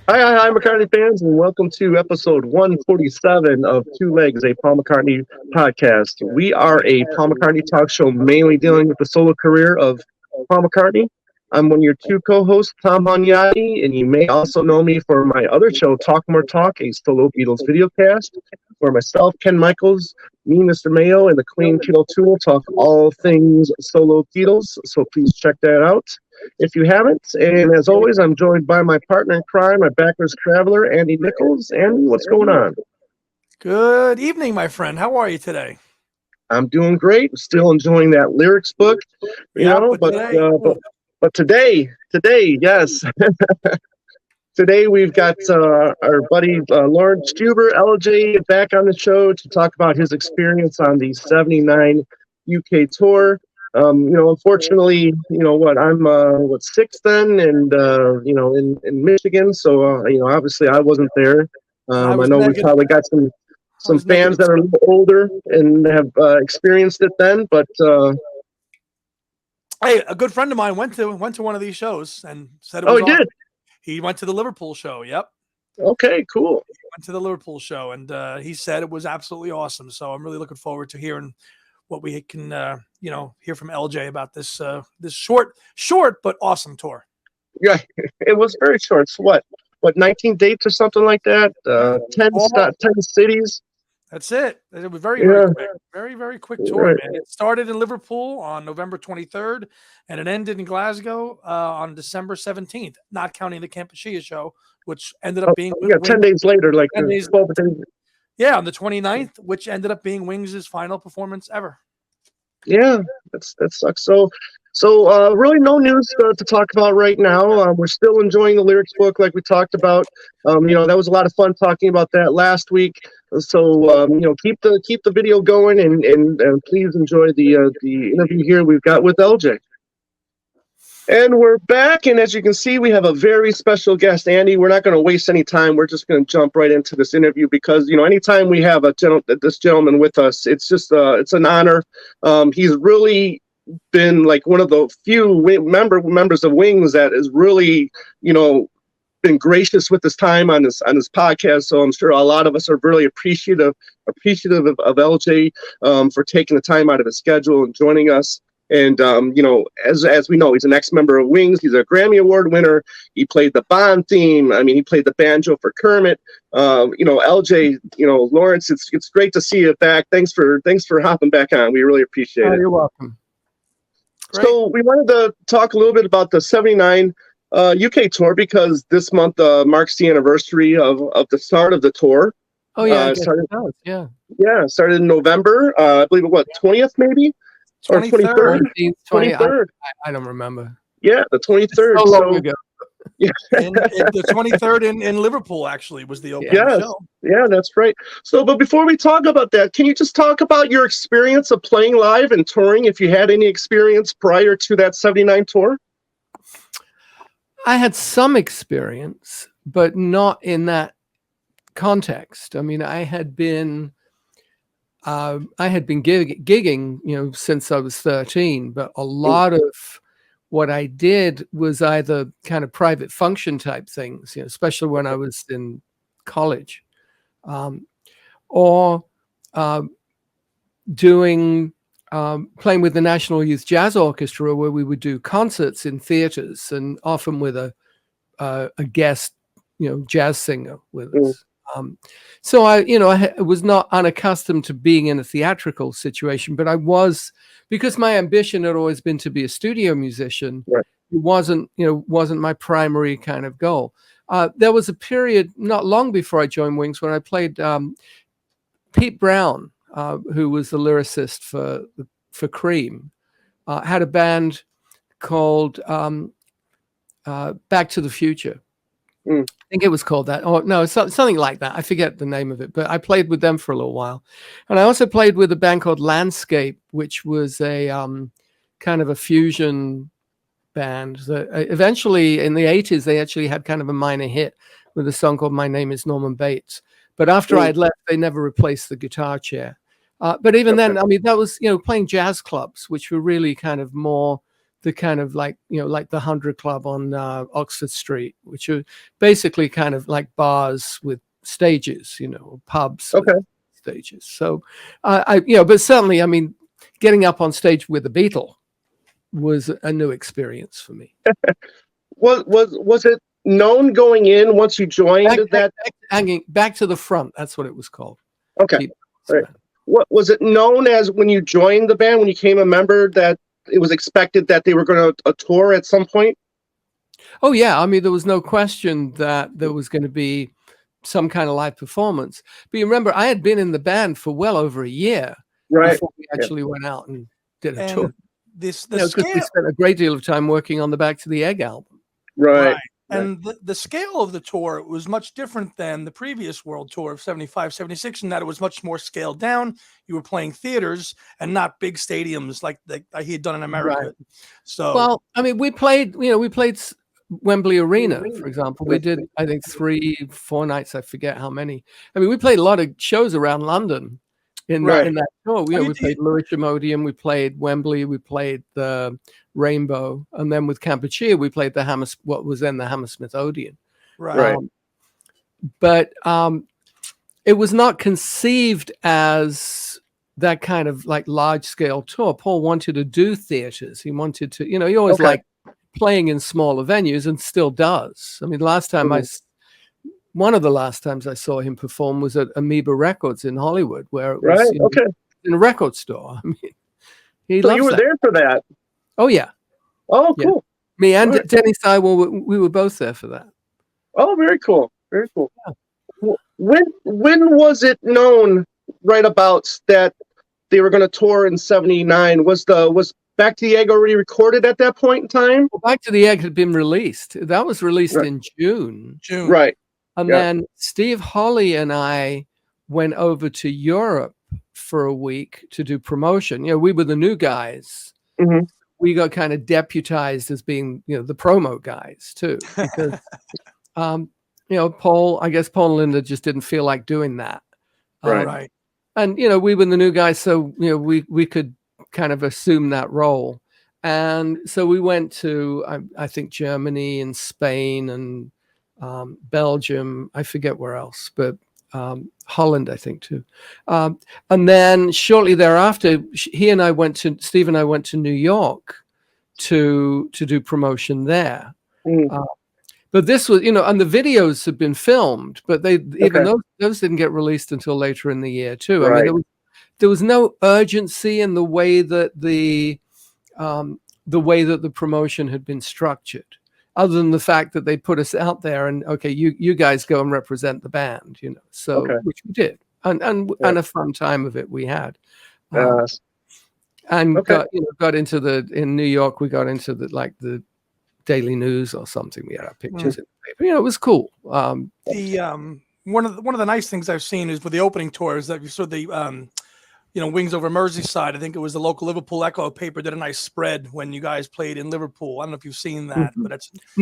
Hi, McCartney fans, and welcome to episode 147 of Two Legs, a Paul McCartney podcast. We are a Paul McCartney talk show mainly dealing with the solo career of Paul McCartney. I'm one of your two co-hosts, Tom Hanyadi, and you may also know me for my other show, Talk More Talk, a solo Beatles videocast, where myself, Ken Michaels, me, Mr. Mayo, and the Queen Keto Tool talk all things solo Beatles, so please check that out if you haven't. And as always, I'm joined by my partner in crime, my backwards traveler, Andy Nichols. Andy, what's going on? Good evening, my friend. How are you today? I'm doing great. Still enjoying that lyrics book, but today, yes. Today we've got our buddy Laurence Juber, LJ, back on the show to talk about his experience on the '79 UK tour. Unfortunately, I'm six then, and in Michigan, so obviously I wasn't there. I know we probably got some fans that are a little older and have experienced it then, but hey, a good friend of mine went to one of these shows and said it he was awesome. did. He went to the Liverpool show. Yep. Okay, cool. He went to the Liverpool show, and he said it was absolutely awesome. So I'm really looking forward to hearing what we can, hear from LJ about this short but awesome tour. Yeah, it was very short. So what 19 dates or something like that? 10 cities. That's it. It was very quick. Very quick tour, man. It started in Liverpool on November 23rd, and it ended in Glasgow on December 17th, not counting the Kampuchea show, which ended up being 10 days later, like 10 days. 12 days. Yeah, on the 29th, which ended up being Wings' final performance ever. Yeah, that sucks. So really no news to talk about right now. We're still enjoying the lyrics book like we talked about. That was a lot of fun talking about that last week. So keep the video going and please enjoy the interview here we've got with LJ. And we're back, and as you can see, we have a very special guest, Andy. We're not going to waste any time. We're just going to jump right into this interview because, anytime we have this gentleman with us, it's just it's an honor. He's really been like one of the few members of Wings that is really, been gracious with his time on this podcast. So I'm sure a lot of us are really appreciative of LJ for taking the time out of his schedule and joining us. And, as we know, he's an ex-member of Wings. He's a Grammy Award winner. He played the Bond theme. I mean, he played the banjo for Kermit. LJ, Laurence, it's great to see you back. Thanks for hopping back on. We really appreciate it. You're welcome. Great. So we wanted to talk a little bit about the '79 UK tour because this month marks the anniversary of the start of the tour. Oh, yeah. Started in November. I believe 20th maybe? 23rd. 23rd. I don't remember. Yeah, the 23rd. So long ago. Yeah. And the 23rd in Liverpool actually was the opening show. Yeah, that's right. So, but before we talk about that, can you just talk about your experience of playing live and touring, if you had any experience prior to that '79 tour? I had some experience, but not in that context. I mean, I had been gigging, since I was 13, but a lot of what I did was either kind of private function type things, especially when I was in college, or playing with the National Youth Jazz Orchestra, where we would do concerts in theaters and often with a guest, jazz singer with us. So I was not unaccustomed to being in a theatrical situation, but I was, because my ambition had always been to be a studio musician. Right. It wasn't my primary kind of goal. There was a period not long before I joined Wings when I played Pete Brown, who was the lyricist for Cream, had a band called Back to the Future. I think it was called that. Oh, no, something like that. I forget the name of it, but I played with them for a little while. And I also played with a band called Landscape, which was a kind of a fusion band that eventually in the 80s, they actually had kind of a minor hit with a song called My Name is Norman Bates. But after I had left, they never replaced the guitar chair. But even then, I mean, that was, playing jazz clubs, which were really kind of more the kind of like, like the 100 Club on Oxford Street, which are basically kind of like bars with stages, pubs with stages. So but certainly, I mean, getting up on stage with the Beatle was a new experience for me. Was it known going in once you joined back to the front? That's what it was called. Okay. Right. What was it known as when you joined the band, when you became a member, that it was expected that they were going to tour at some point? Oh yeah, I mean, there was no question that there was going to be some kind of live performance. But you remember, I had been in the band for well over a year before we actually went out and did a tour. The scale, we spent a great deal of time working on the Back to the Egg album. Right. And the scale of the tour was much different than the previous world tour of 75, 76, in that it was much more scaled down. You were playing theaters and not big stadiums like he had done in America. Right. So, well, I mean, we played Wembley Arena, for example. We did, I think, 3-4 nights. I forget how many. I mean, we played a lot of shows around London in that tour. We played Lewisham Odeon, we played Wembley, we played the Rainbow, and then with Kampuchea, we played what was then the Hammersmith Odeon. Right. But it was not conceived as that kind of like large scale tour. Paul wanted to do theaters. He wanted to, he always liked playing in smaller venues and still does. I mean, one of the last times I saw him perform was at Amoeba Records in Hollywood, where it was in a record store. I mean, so you were there for that? Oh yeah. Oh, cool. Yeah. Me and Denny Sywell, we were both there for that. Oh, very cool. Very cool. Yeah. When was it known right about that they were going to tour in 79? Was Back to the Egg already recorded at that point in time? Well, Back to the Egg had been released. That was released in June. Right. And then Steve Holley and I went over to Europe for a week to do promotion. We were the new guys. Mm-hmm. We got kind of deputized as being, the promo guys too, because, Paul and Linda just didn't feel like doing that. Right. And, we were the new guys, so, we could kind of assume that role. And so we went to, I think, Germany and Spain and Belgium. I forget where else, but Holland, I think, too. And then shortly thereafter, Steve and I went to New York to do promotion there. But this was, and the videos had been filmed, but those didn't get released until later in the year too. I mean, there was no urgency in the way that the promotion had been structured, other than the fact that they put us out there and you guys go and represent the band, which we did, and a fun time of it we had. And got into in New York, we got into the Daily News or something. We had our pictures in the paper. It was cool. One of the nice things I've seen is with the opening tour is that you saw the Wings Over Merseyside. I think it was the local Liverpool Echo paper did a nice spread when you guys played in Liverpool. I don't know if you've seen that, but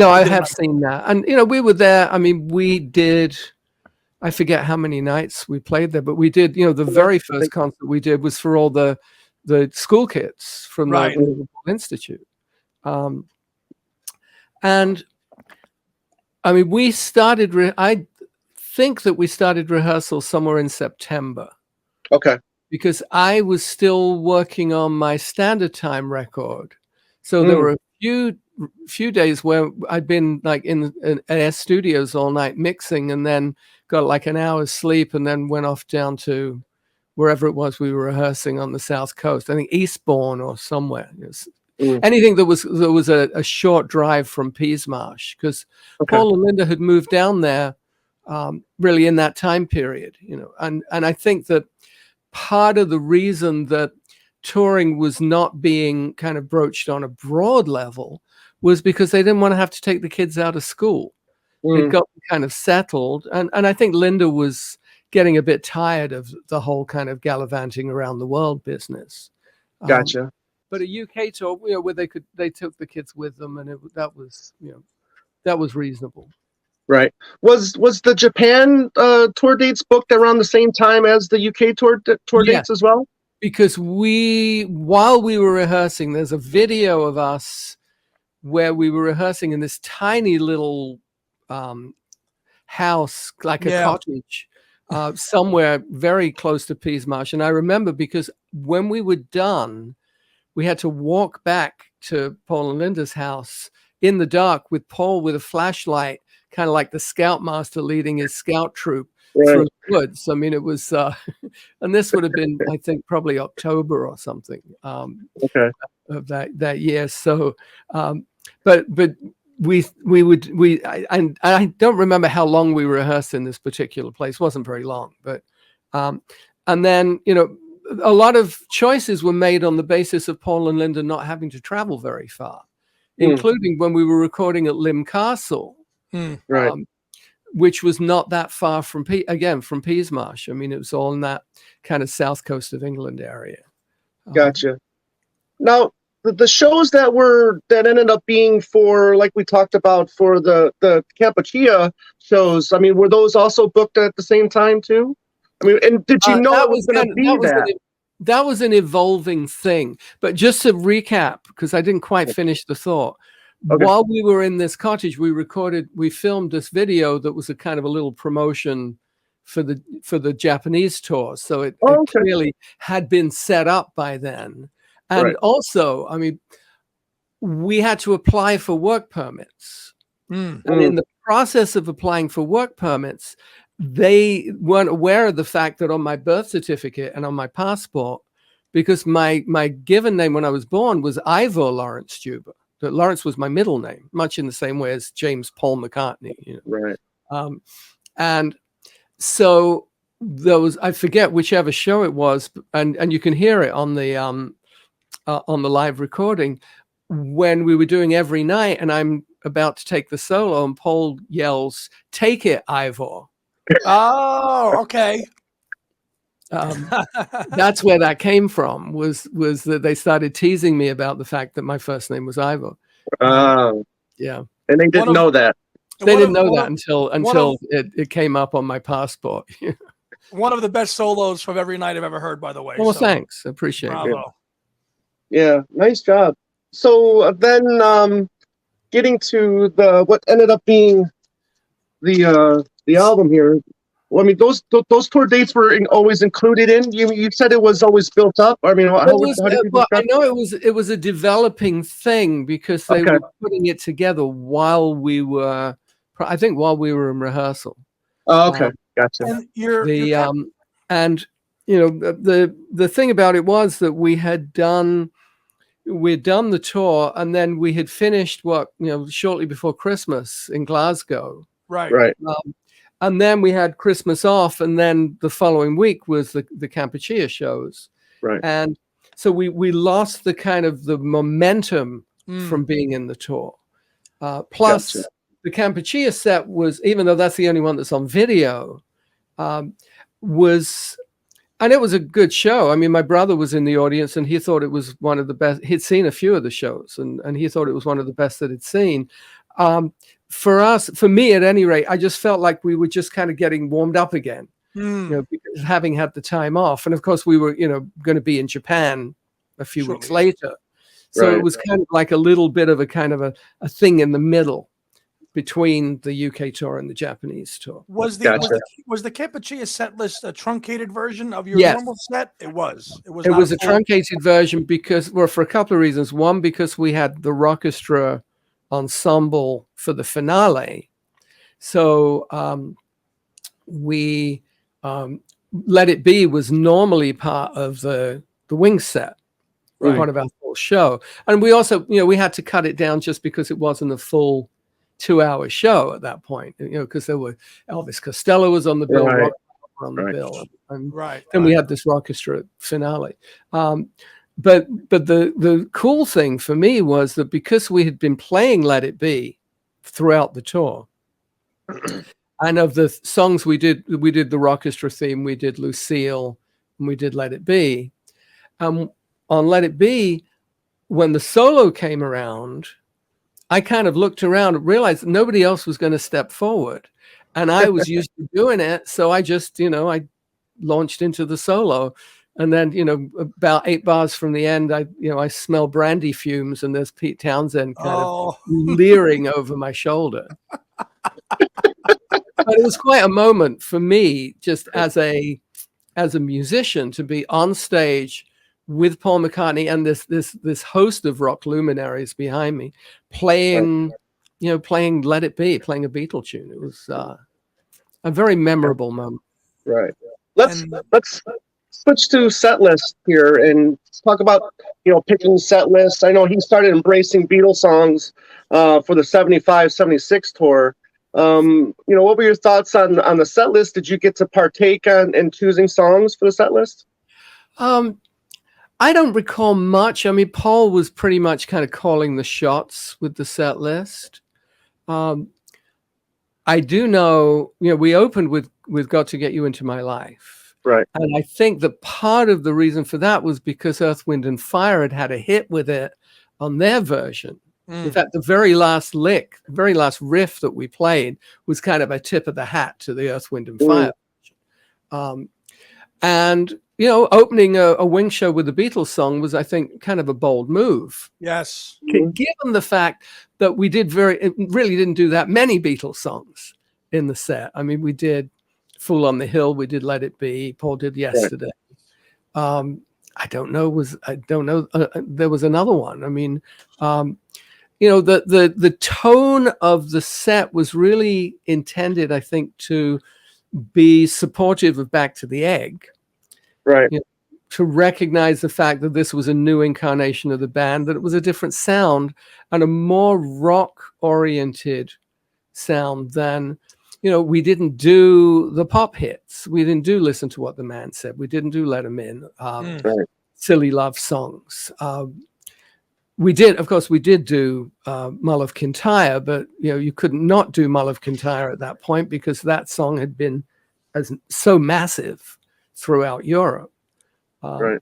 I have seen that. And we were there. I mean, we did. I forget how many nights we played there, but we did. The very first concert we did was for all the school kids from the Liverpool Institute. And I mean, we started. I think that we started rehearsals somewhere in September. Okay. Because I was still working on my Standard Time record, so there were a few days where I'd been like in our studios all night mixing, and then got like an hour's sleep, and then went off down to wherever it was we were rehearsing on the South Coast. I think Eastbourne or somewhere. Anything that was a short drive from Peasmarsh, because Paul and Linda had moved down there really in that time period, and I think that part of the reason that touring was not being kind of broached on a broad level was because they didn't want to have to take the kids out of school. It got kind of settled, and I think Linda was getting a bit tired of the whole kind of gallivanting around the world business. Gotcha. But a UK tour, where they took the kids with them, and that was reasonable. Right. Was the Japan tour dates booked around the same time as the UK tour dates as well? because while we were rehearsing, there's a video of us where we were rehearsing in this tiny little house, like a cottage, somewhere very close to Peasmarsh. And I remember because when we were done, we had to walk back to Paul and Linda's house in the dark with Paul with a flashlight, kind of like the scoutmaster leading his scout troop through the woods. I mean, it was, and this would have been, I think, probably October or something of that year. So, but I don't remember how long we rehearsed in this particular place. It wasn't very long, but and then, you know, a lot of choices were made on the basis of Paul and Linda not having to travel very far, including when we were recording at Lim Castle, which was not that far from Peasmarsh. I mean, it was all in that kind of south coast of England area. Gotcha. Now, the shows that ended up being for, like we talked about, for the Kampuchea shows, I mean, were those also booked at the same time too? I mean, and did you know it was going to be that? That was an evolving thing. But just to recap, because I didn't quite finish the thought, while we were in this cottage, we filmed this video that was a kind of a little promotion for the Japanese tour. So it clearly had been set up by then. And also, I mean, we had to apply for work permits. And in the process of applying for work permits, they weren't aware of the fact that on my birth certificate and on my passport, because my given name when I was born was Ivor Laurence Juber, that Laurence was my middle name, much in the same way as James Paul McCartney. You know? And so I forget whichever show it was, and you can hear it on the live recording when we were doing Every Night, and I'm about to take the solo, and Paul yells, "Take it, Ivor." Oh, okay. That's where that came from. Was that they started teasing me about the fact that my first name was Ivor. Yeah, and they didn't know that. They didn't know that until it came up on my passport. One of the best solos from Every Night I've ever heard, by the way. Well, thanks. I appreciate it. Yeah, nice job. So then getting to what ended up being the album here. Well, I mean, those tour dates were always included in. You said it was always built up. I mean, how did you I know it was a developing thing because they were putting it together while we were in rehearsal. Oh, okay, gotcha. And you know, the thing about it was that we'd done the tour, and then we had finished shortly before Christmas in Glasgow. Right. And then we had Christmas off, and then the following week was the Kampuchea shows. Right. And so we lost the kind of the momentum from being in the tour. Plus, the Kampuchea set was, even though that's the only one that's on video, and it was a good show. I mean, my brother was in the audience, and he thought it was one of the best. He'd seen a few of the shows, and he thought it was one of the best that he'd seen. For me at any rate, I just felt like we were just kind of getting warmed up again, because having had the time off. And of course we were, going to be in Japan a few weeks later. So it was kind of like a little bit of a kind of a thing in the middle between the UK tour and the Japanese tour. Was the Kampuchea set list a truncated version of your normal set? It was a truncated version because, for a couple of reasons. One, because we had the Rockestra ensemble for the finale, so we Let It Be was normally part of the wing set, part of our full show, and we also we had to cut it down just because it wasn't a full 2-hour show at that point, because there were Elvis Costello was on the bill, on the bill, and then we had this Rockestra finale. But the cool thing for me was that because we had been playing Let It Be throughout the tour, and of the songs we did the Rockestra theme, we did Lucille, and we did Let It Be. On Let It Be, when the solo came around, I kind of looked around and realized nobody else was going to step forward, and I was used to doing it, so I just I launched into the solo. And then, about 8 bars from the end, I smell brandy fumes, and there's Pete Townsend kind of leering over my shoulder. But it was quite a moment for me, just as a musician, to be on stage with Paul McCartney and this host of rock luminaries behind me, playing Let It Be, playing a Beatle tune. It was a very memorable moment. Right. Let's switch to set list here and talk about picking set lists. I know he started embracing Beatles songs for the 75-76 tour. What were your thoughts on the set list? Did you get to partake in choosing songs for the set list? I don't recall much. I mean, Paul was pretty much kind of calling the shots with the set list. I do know, we opened with Got to Get You Into My Life. Right. And I think that part of the reason for that was because Earth, Wind and Fire had a hit with it on their version. In fact, the very last riff that we played was kind of a tip of the hat to the Earth, Wind and Fire. And, opening a Wing show with the Beatles song was, I think, kind of a bold move. Yes. Given the fact that we really didn't do that many Beatles songs in the set. I mean, we did Fool on the Hill, we did Let It Be, Paul did Yesterday. Right. I don't know. There was another one. I mean, the tone of the set was really intended, I think, to be supportive of Back to the Egg. Right. To recognize the fact that this was a new incarnation of the band, that it was a different sound and a more rock-oriented sound than, we didn't do the pop hits. We didn't do Listen to What the Man Said. We didn't do Let 'Em In. Silly love songs. We did do Mull of Kintyre, but you couldn't not do Mull of Kintyre at that point because that song had been so massive throughout Europe. Right.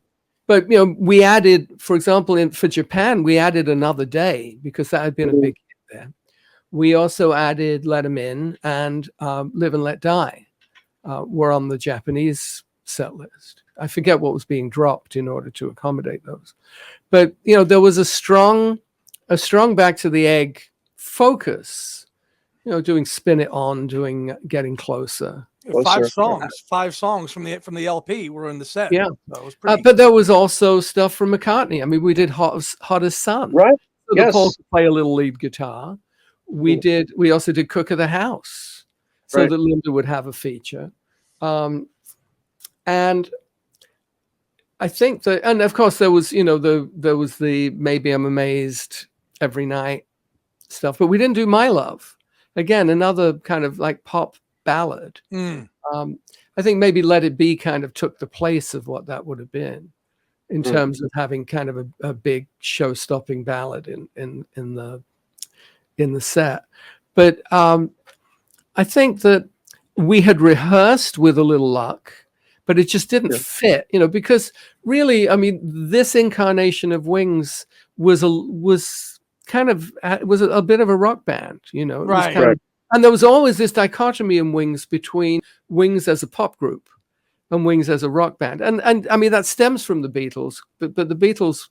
But we added, for example, for Japan, we added Another Day because that had been a big hit there. We also added Let 'Em In and Live and Let Die were on the Japanese set list. I forget what was being dropped in order to accommodate those. But, there was a strong Back to the Egg focus, doing Spin It On, doing Getting Closer. Five songs from the LP were in the set. Yeah. That was pretty. But there was also stuff from McCartney. I mean, we did Hot as Sun. Right. So yes. Paul could play a little lead guitar. We also did Cook of the House so that Linda would have a feature. And I think that, and of course there was, there was the Maybe I'm Amazed Every Night stuff, but we didn't do My Love. Again, another kind of like pop ballad. I think maybe Let It Be kind of took the place of what that would have been in terms of having kind of a big show-stopping ballad in the set. But I think that we had rehearsed with a little luck, but it just didn't fit, because really, I mean, this incarnation of Wings was a bit of a rock band, Right. And there was always this dichotomy in Wings between Wings as a pop group and Wings as a rock band. And I mean, that stems from the Beatles, but the Beatles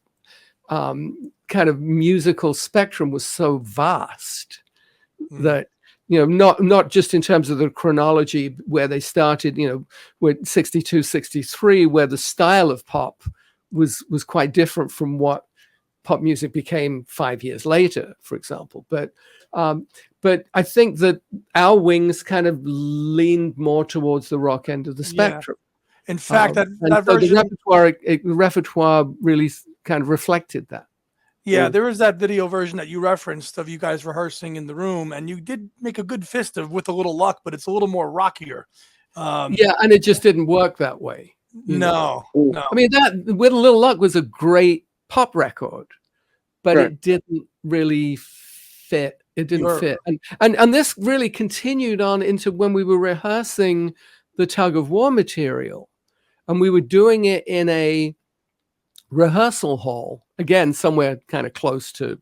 kind of musical spectrum was so vast that, not just in terms of the chronology where they started, with 62, 63, where the style of pop was quite different from what pop music became 5 years later, for example. But I think that our Wings kind of leaned more towards the rock end of the spectrum. In fact, that so version, the repertoire really kind of reflected that. Yeah, there is that video version that you referenced of you guys rehearsing in the room, and you did make a good fist of With a Little Luck, but it's a little more rockier. Yeah, and it just didn't work that way. No. I mean, that With a Little Luck was a great pop record, but it didn't really fit. It didn't fit. And this really continued on into when we were rehearsing the Tug of War material, and we were doing it in a rehearsal hall, again, somewhere kind of close to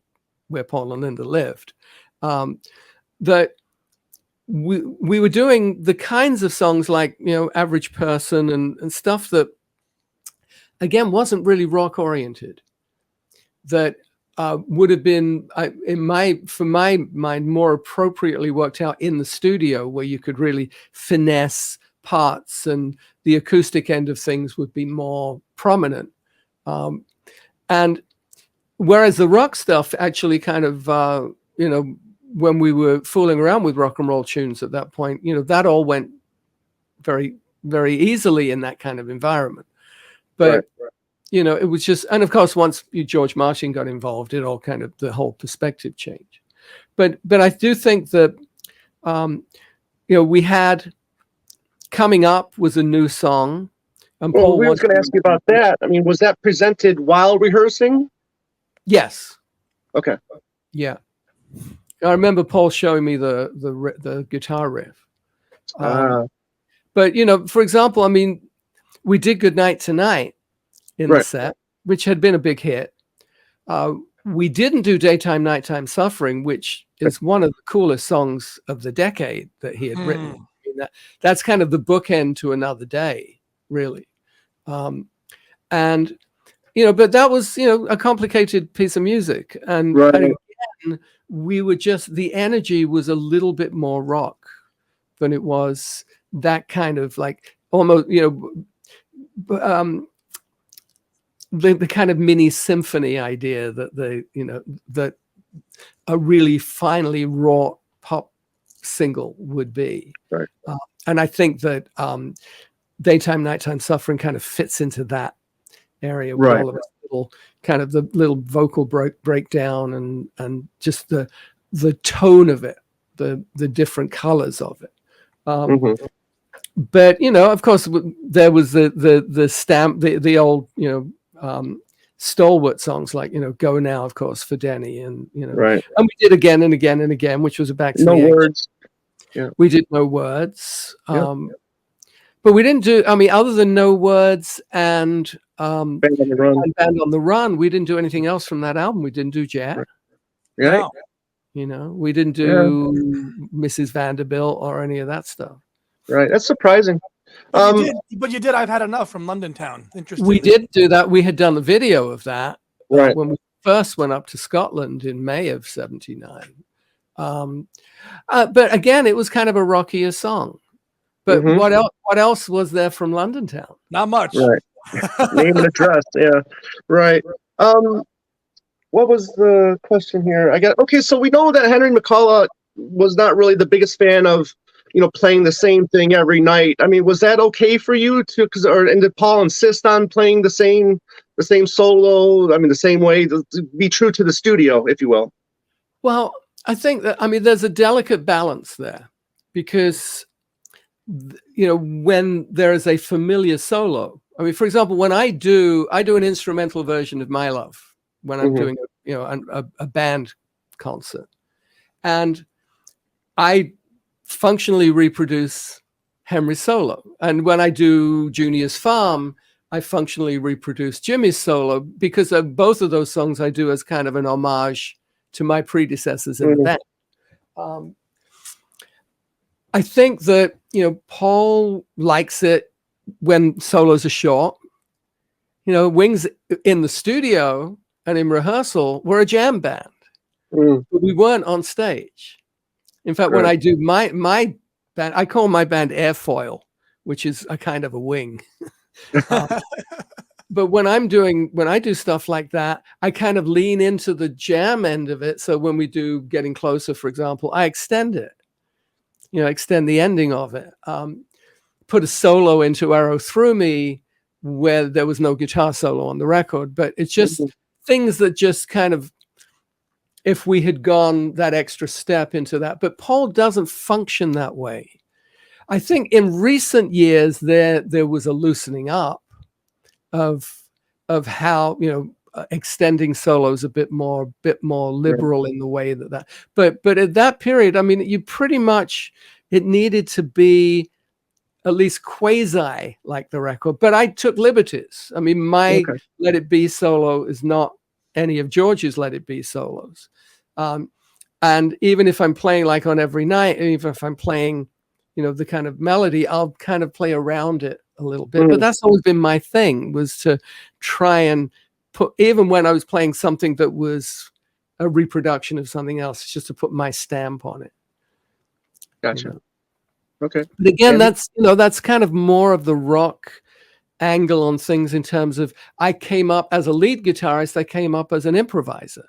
where Paul and Linda lived, that we were doing the kinds of songs like, Average Person and stuff that again, wasn't really rock oriented. That would have been, for my mind, more appropriately worked out in the studio, where you could really finesse parts and the acoustic end of things would be more prominent. And whereas the rock stuff actually kind of, when we were fooling around with rock and roll tunes at that point, that all went very, very easily in that kind of environment. But right. It was just, and of course, once George Martin got involved, it all kind of, the whole perspective changed. But I do think that, we had Coming Up was a new song. And Paul, we was going to ask you about that. I mean, was that presented while rehearsing? Yes. Okay. Yeah. I remember Paul showing me the guitar riff. But, for example, I mean, we did Goodnight Tonight in the set, which had been a big hit. We didn't do Daytime, Nighttime Suffering, which is one of the coolest songs of the decade that he had written. I mean, that's kind of the bookend to Another Day, really. And, but that was, a complicated piece of music. And again, we were just, the energy was a little bit more rock than it was that kind of like almost, the kind of mini symphony idea that that a really finely wrought pop single would be. Right. And I think that Daytime, Nighttime Suffering kind of fits into that area with all of its little kind of the little vocal breakdown and just the tone of it, the different colors of it. But of course, there was the stamp, the old stalwart songs like Go Now, of course, for Denny, and and we did Again and Again and Again, which was a back to No the Words. We did No Words, but we didn't do. I mean, other than No Words and Band on the Run. and Band on the Run, we didn't do anything else from that album. We didn't do Jet. Right. We didn't do Mrs. Vanderbilt or any of that stuff. Right. That's surprising. But you did I've Had Enough from London Town. Interesting. We did do that. We had done the video of that when we first went up to Scotland in May of '79. But again, it was kind of a rockier song. But what else was there from London Town? Not much. Right. Name and address. Yeah. Right. What was the question here? So we know that Henry McCullough was not really the biggest fan of playing the same thing every night. I mean, was that okay for you and did Paul insist on playing the same solo? I mean, the same way to be true to the studio, if you will. Well, I think that, there's a delicate balance there because, when there is a familiar solo, I mean, for example, when I do an instrumental version of My Love, when I'm doing, a band concert, and I functionally reproduce Henry's solo. And when I do Junior's Farm, I functionally reproduce Jimmy's solo because of both of those songs I do as kind of an homage to my predecessors in the band. I think that, Paul likes it when solos are short. Wings in the studio and in rehearsal, we're a jam band, but we weren't on stage. In fact, when I do my band, I call my band Airfoil, which is a kind of a wing. But when I do stuff like that, I kind of lean into the jam end of it. So when we do Getting Closer, for example, I extend it, extend the ending of it. Put a solo into Arrow Through Me where there was no guitar solo on the record, but it's just things that just kind of, if we had gone that extra step into that. But Paul doesn't function that way. I think in recent years there was a loosening up of how extending solos a bit more liberal in the way that. But at that period, I mean, you pretty much, it needed to be at least quasi like the record. But I took liberties. I mean, my Let It Be solo is not any of George's Let It Be solos. And even if I'm playing on Every Night, even if I'm playing, the kind of melody, I'll kind of play around it a little bit. But that's always been my thing, was to try and put, even when I was playing something that was a reproduction of something else, just to put my stamp on it. Gotcha. You know? Okay. But again, that's kind of more of the rock angle on things, in terms of, I came up as a lead guitarist, I came up as an improviser.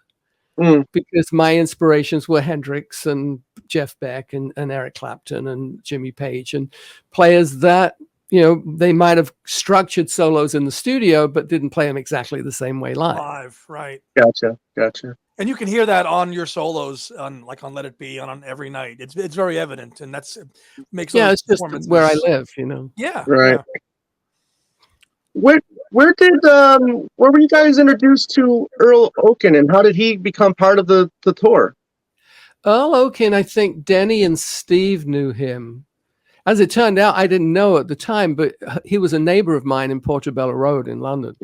Because my inspirations were Hendrix and Jeff Beck and Eric Clapton and Jimmy Page, and players that, they might have structured solos in the studio, but didn't play them exactly the same way live. Right. Gotcha. And you can hear that on your solos, on Let It Be, on Every Night. It's very evident, and makes it's just where I live, Yeah. Right. Yeah. Where were you guys introduced to Earl Oaken, and how did he become part of the tour? Earl Oaken, I think Denny and Steve knew him. As it turned out, I didn't know at the time, but he was a neighbor of mine in Portobello Road in London.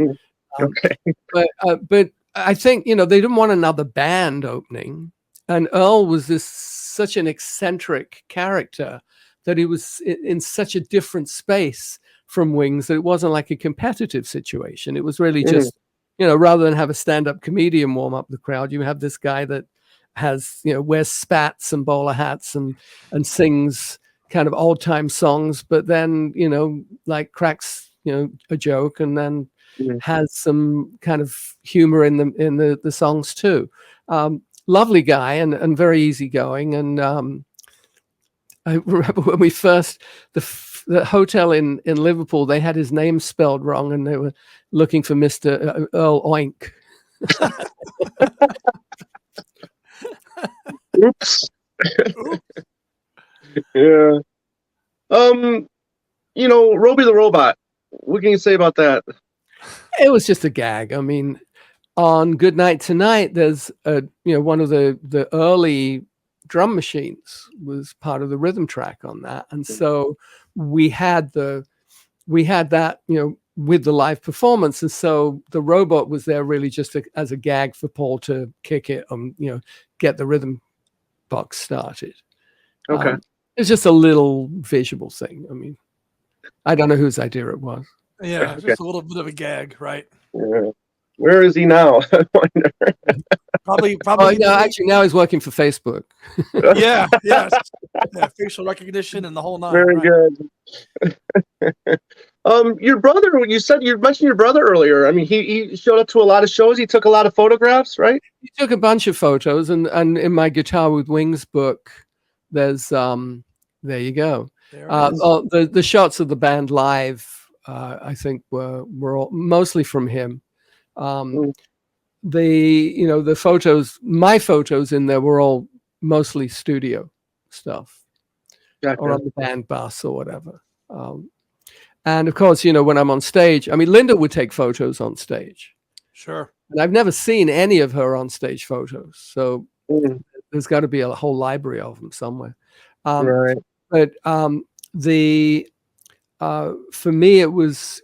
Okay. But I think, they didn't want another band opening. And Earl was such an eccentric character that he was in such a different space from Wings that it wasn't like a competitive situation. It was really just, rather than have a stand-up comedian warm up the crowd, you have this guy that has, wears spats and bowler hats and sings kind of old time songs, but then, cracks, a joke, and then has some kind of humor in the songs too. Lovely guy and very easygoing. And I remember when we first, the hotel in Liverpool, they had his name spelled wrong, and they were looking for Mr. Earl Oink. Oops. Yeah. Roby the Robot. What can you say about that? It was just a gag. I mean, on Good Night Tonight, there's one of the early drum machines was part of the rhythm track on that, and so we had that with the live performance, and so the robot was there really just as a gag for Paul to kick it and get the rhythm box started. Okay. It's just a little visual thing. I mean, I don't know whose idea it was. Yeah, just a little bit of a gag, right? Yeah. Where is he now? I wonder. Probably. Actually, now he's working for Facebook. Yeah, facial recognition and the whole nine. Very good. Your brother, you mentioned your brother earlier. I mean, he showed up to a lot of shows. He took a lot of photographs, right? He took a bunch of photos, and in my Guitar with Wings book, there's there you go. The shots of the band live, I think were all mostly from him. The photos, my photos in there were all mostly studio stuff, or on the band bus or whatever. And of course, when I'm on stage, I mean, Linda would take photos on stage. Sure. And I've never seen any of her on stage photos. So there's got to be a whole library of them somewhere. Right. But for me, it was,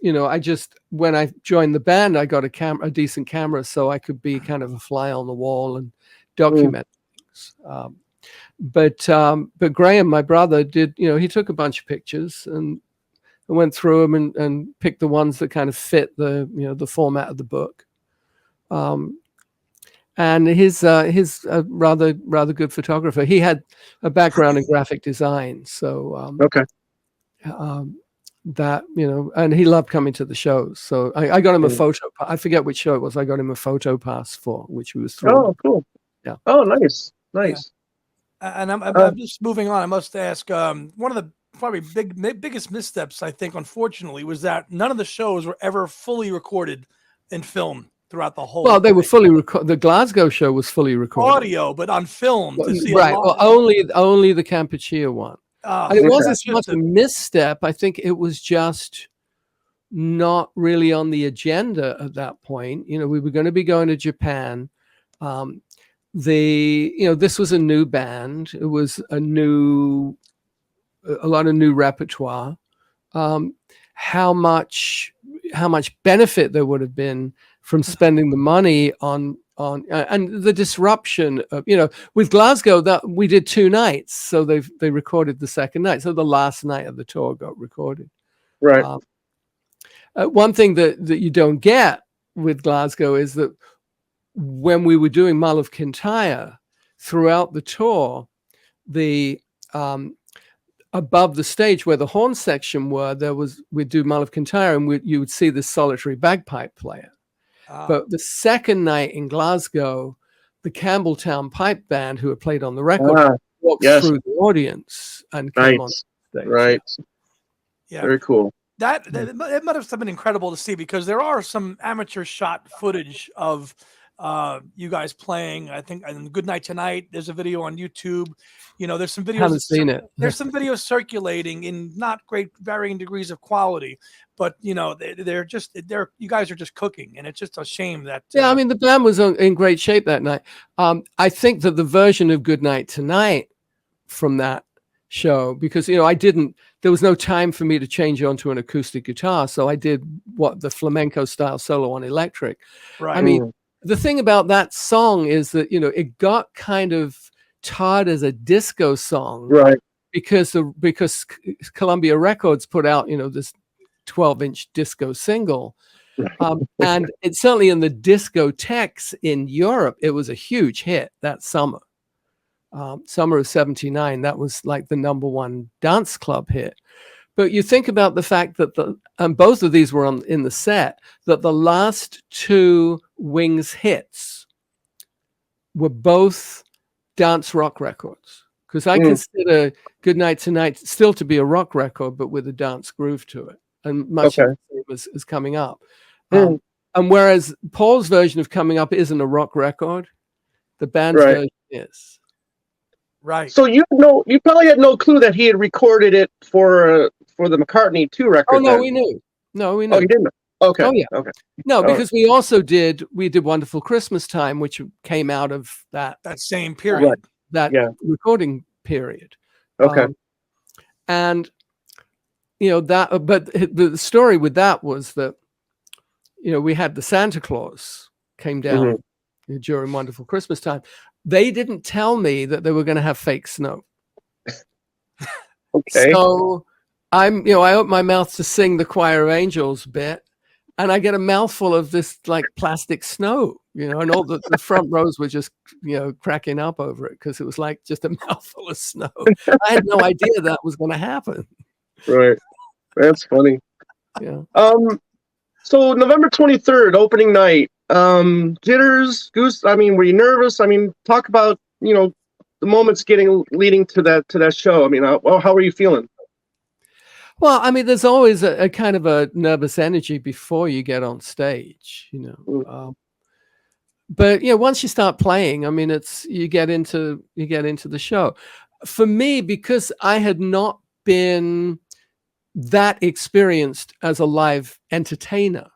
when I joined the band, I got a decent camera, so I could be kind of a fly on the wall and document things. But Graham, my brother, did, he took a bunch of pictures and went through them and picked the ones that kind of fit the format of the book. And he's a rather good photographer. He had a background in graphic design, so that and he loved coming to the shows. So I got him a photo. I forget which show it was. I got him a photo pass for, which he was thrilled. Oh, cool. Yeah. Oh, nice. Yeah. And I'm just moving on. I must ask. One of the probably biggest missteps, I think, unfortunately, was that none of the shows were ever fully recorded and filmed throughout the whole. Well, they were fully recorded. The Glasgow show was fully recorded. Audio, but on film to see. Right. Well, only the Kampuchea one. And it wasn't so much a misstep. I think it was just not really on the agenda at that point. We were going to be going to Japan. This was a new band. It was a lot of new repertoire. How much benefit there would have been from spending the money on and the disruption of, with Glasgow, that we did 2 nights, so they recorded the second night, so the last night of the tour got recorded. Right. One thing that you don't get with Glasgow is that when we were doing Mull of Kintyre throughout the tour, the above the stage where the horn section were, we'd do Mull of Kintyre, and you would see this solitary bagpipe player. But the second night in Glasgow, the Campbelltown Pipe Band, who had played on the record, walked through the audience and came on stage. Right. Yeah. Very cool. That it must have been incredible to see, because there are some amateur shot footage of you guys playing. I think in Good Night Tonight, there's a video on YouTube. There's some videos. Haven't seen it. There's some videos circulating in not great varying degrees of quality, but you guys are just cooking, and it's just a shame that. Yeah, I mean, the band was in great shape that night. I think that the version of Good Night Tonight from that show, because there was no time for me to change onto an acoustic guitar, so I did the flamenco style solo on electric. Right. I mean, the thing about that song is that it got kind of tarred as a disco song, right? Because Columbia Records put out this 12-inch disco single, and it's certainly in the discotheques in Europe, it was a huge hit that summer. Summer of '79, that was like the #1 dance club hit. But you think about the fact that and both of these were in the set, that the last two Wings hits were both dance rock records. Because I consider Good Night Tonight still to be a rock record, but with a dance groove to it, and much of it is Coming Up. And whereas Paul's version of Coming Up isn't a rock record, the band's version is. Right. So you probably had no clue that he had recorded it for the McCartney 2 record. Oh no, we knew. No, we knew. Oh, you didn't know. Okay. Oh yeah. Okay. No, because we also did Wonderful Christmas Time, which came out of that same period, that recording period. Okay. And that, but the story with that was that we had the Santa Claus came down during Wonderful Christmas Time. They didn't tell me that they were going to have fake snow. Okay. So I open my mouth to sing the Choir of Angels bit, and I get a mouthful of this like plastic snow, and all the front rows were just, cracking up over it because it was like just a mouthful of snow. I had no idea that was going to happen. Right. That's funny. Yeah. So November 23rd, opening night. Jitters, Goose. I mean, were you nervous? I mean, talk about the moments leading to that show. I mean, how were you feeling? Well, I mean, there's always a kind of a nervous energy before you get on stage, but once you start playing, I mean, you get into the show. For me, because I had not been that experienced as a live entertainer,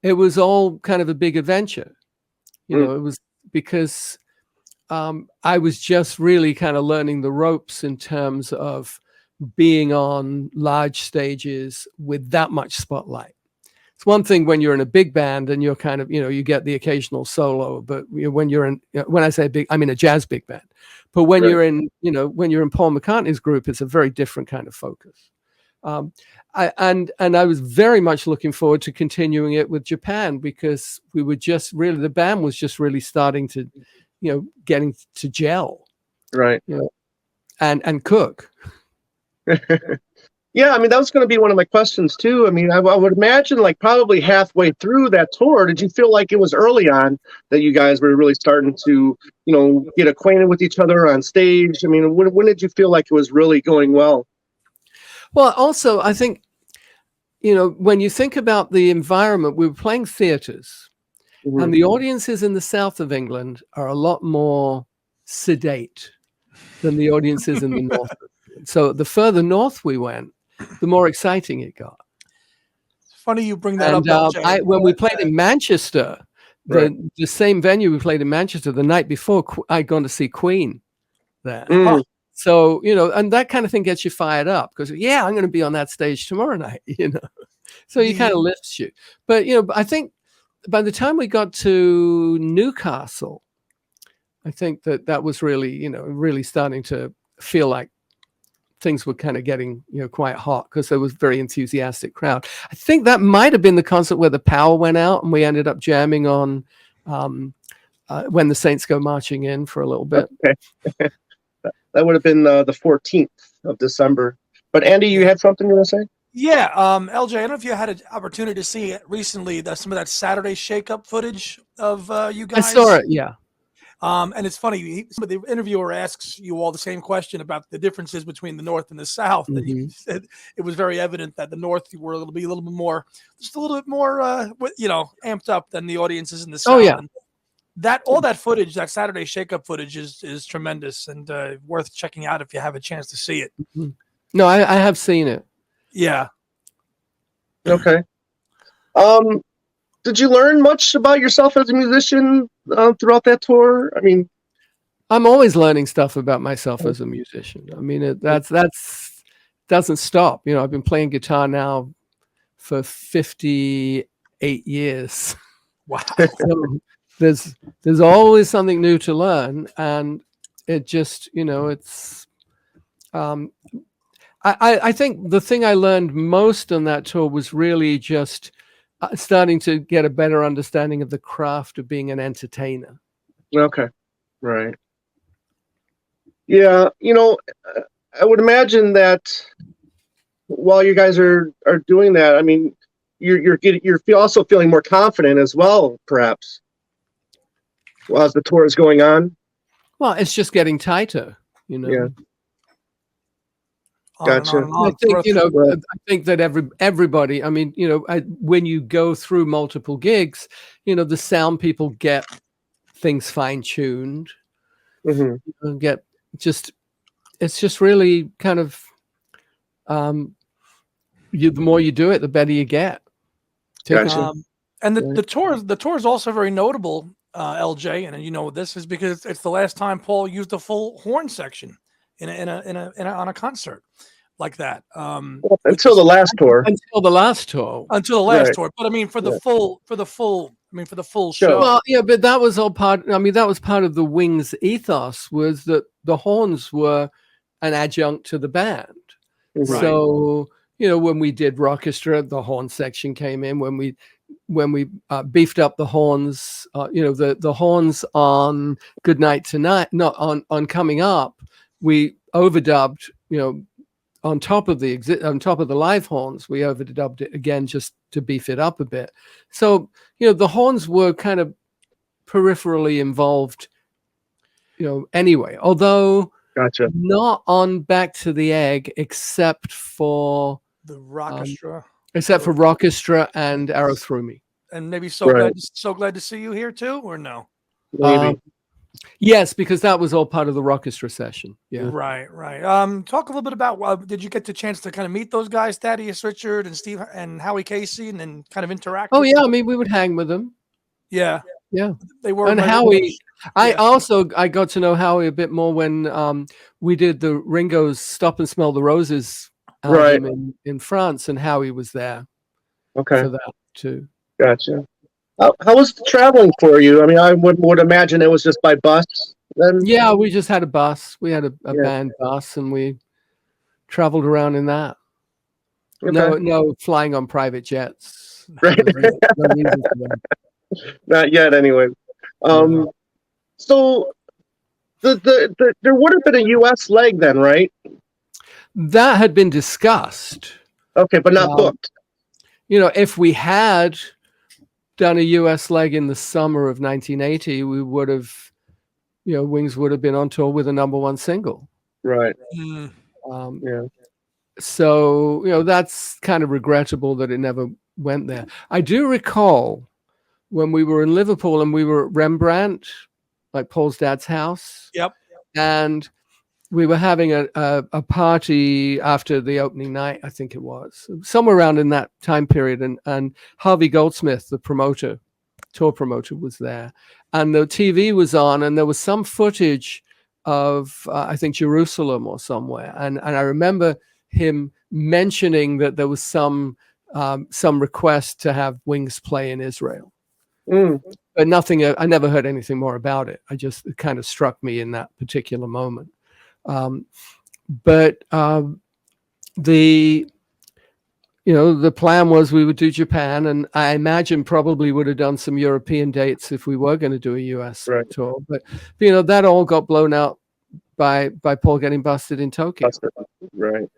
it was all kind of a big adventure. It was because I was just really kind of learning the ropes in terms of being on large stages with that much spotlight. It's one thing when you're in a big band and you're kind of, you get the occasional solo, but when I say big, I mean a jazz big band. But when you're in, when you're in Paul McCartney's group, it's a very different kind of focus. I was very much looking forward to continuing it with Japan, because we were just really, the band was just really starting to, getting to gel, right? And cook. Yeah, I mean, that was going to be one of my questions too. I mean, I would imagine like probably halfway through that tour, did you feel like it was early on that you guys were really starting to, get acquainted with each other on stage? I mean, when did you feel like it was really going well? Well, also, I think, when you think about the environment, we were playing theaters, and the audiences in the south of England are a lot more sedate than the audiences in the north. So the further north we went, the more exciting it got. It's funny you bring that up. When we played in Manchester, the same venue we played in Manchester, the night before, I'd gone to see Queen there. So, and that kind of thing gets you fired up because, I'm going to be on that stage tomorrow night, So you kind of lifts you. But, I think by the time we got to Newcastle, I think that was really, really starting to feel like things were kind of getting, quite hot because there was a very enthusiastic crowd. I think that might have been the concert where the power went out and we ended up jamming on When the Saints Go Marching In for a little bit. Okay. That would have been the 14th of December. But Andy, you had something you want to say? Yeah, LJ, I don't know if you had an opportunity to see recently some of that Saturday shake-up footage of you guys. I saw it, yeah. And it's funny, some of the interviewer asks you all the same question about the differences between the North and the South. And you said it was very evident that the North were a little bit more, amped up than the audiences in the South. Oh, yeah. And all that footage, that Saturday shake-up footage is tremendous and worth checking out if you have a chance to see it. Mm-hmm. No, I have seen it. Yeah. Okay. Did you learn much about yourself as a musician throughout that tour? I mean, I'm always learning stuff about myself as a musician. I mean, that's doesn't stop. I've been playing guitar now for 58 years. Wow. So there's always something new to learn, and it just, it's. I think the thing I learned most on that tour was really just starting to get a better understanding of the craft of being an entertainer. Okay. Right. Yeah. I would imagine that while you guys are doing that, I mean, you're also feeling more confident as well, perhaps, as the tour is going on. Well, it's just getting tighter, Yeah. On Gotcha. and on. I think that everybody, I mean, when you go through multiple gigs, the sound people get things fine-tuned. Mm-hmm. It's just really kind of, the more you do it, the better you get. Gotcha. And the tour is also very notable, LJ, and this is because it's the last time Paul used a full horn section on a concert like that. Until the last tour. Until the last tour. But I mean, for the full show. Well, yeah, but that was all part. I mean, that was part of the Wings ethos, was that the horns were an adjunct to the band. Right. So when we did Rockestra, the horn section came in. When we beefed up the horns, the horns on Goodnight Tonight, not on Coming Up, we overdubbed, on top of the live horns, we overdubbed it again just to beef it up a bit. So, the horns were kind of peripherally involved, anyway, although Gotcha. not on Back to the Egg, except for the Rockestra. Except for Rockestra and Arrow Through Me. And maybe so glad to see you here too, or no? Maybe. Yes, because that was all part of the Rockestra session. Yeah. Right. Talk a little bit about, did you get the chance to kind of meet those guys, Thaddeus Richard and Steve and Howie Casey, and then kind of interact? Oh, yeah. I mean, we would hang with them. Yeah. Yeah. They were. And Howie, I got to know Howie a bit more when we did the Ringo's Stop and Smell the Roses album in France, and Howie was there. Okay. For that too. Gotcha. How was the traveling for you? I mean, I would imagine it was just by bus then. Yeah, we just had a bus. We had a band bus, and we traveled around in that. Okay. No flying on private jets. Right. No reason for that. Not yet, anyway. So there would have been a U.S. leg then, right? That had been discussed. Okay, but not booked. If we had done a U.S. leg in the summer of 1980, we would have, Wings would have been on tour with a #1 single. Right. Yeah. So, that's kind of regrettable that it never went there. I do recall when we were in Liverpool and we were at Rembrandt, like Paul's dad's house. Yep. And we were having a party after the opening night, I think it was, somewhere around in that time period. And Harvey Goldsmith, the tour promoter, was there. And the TV was on, and there was some footage of, I think, Jerusalem or somewhere. And I remember him mentioning that there was some request to have Wings play in Israel. But nothing, I never heard anything more about it. It kind of struck me in that particular moment. but the the plan was we would do Japan, and I imagine probably would have done some European dates if we were going to do a US tour. But that all got blown out by Paul getting busted in Tokyo. Right.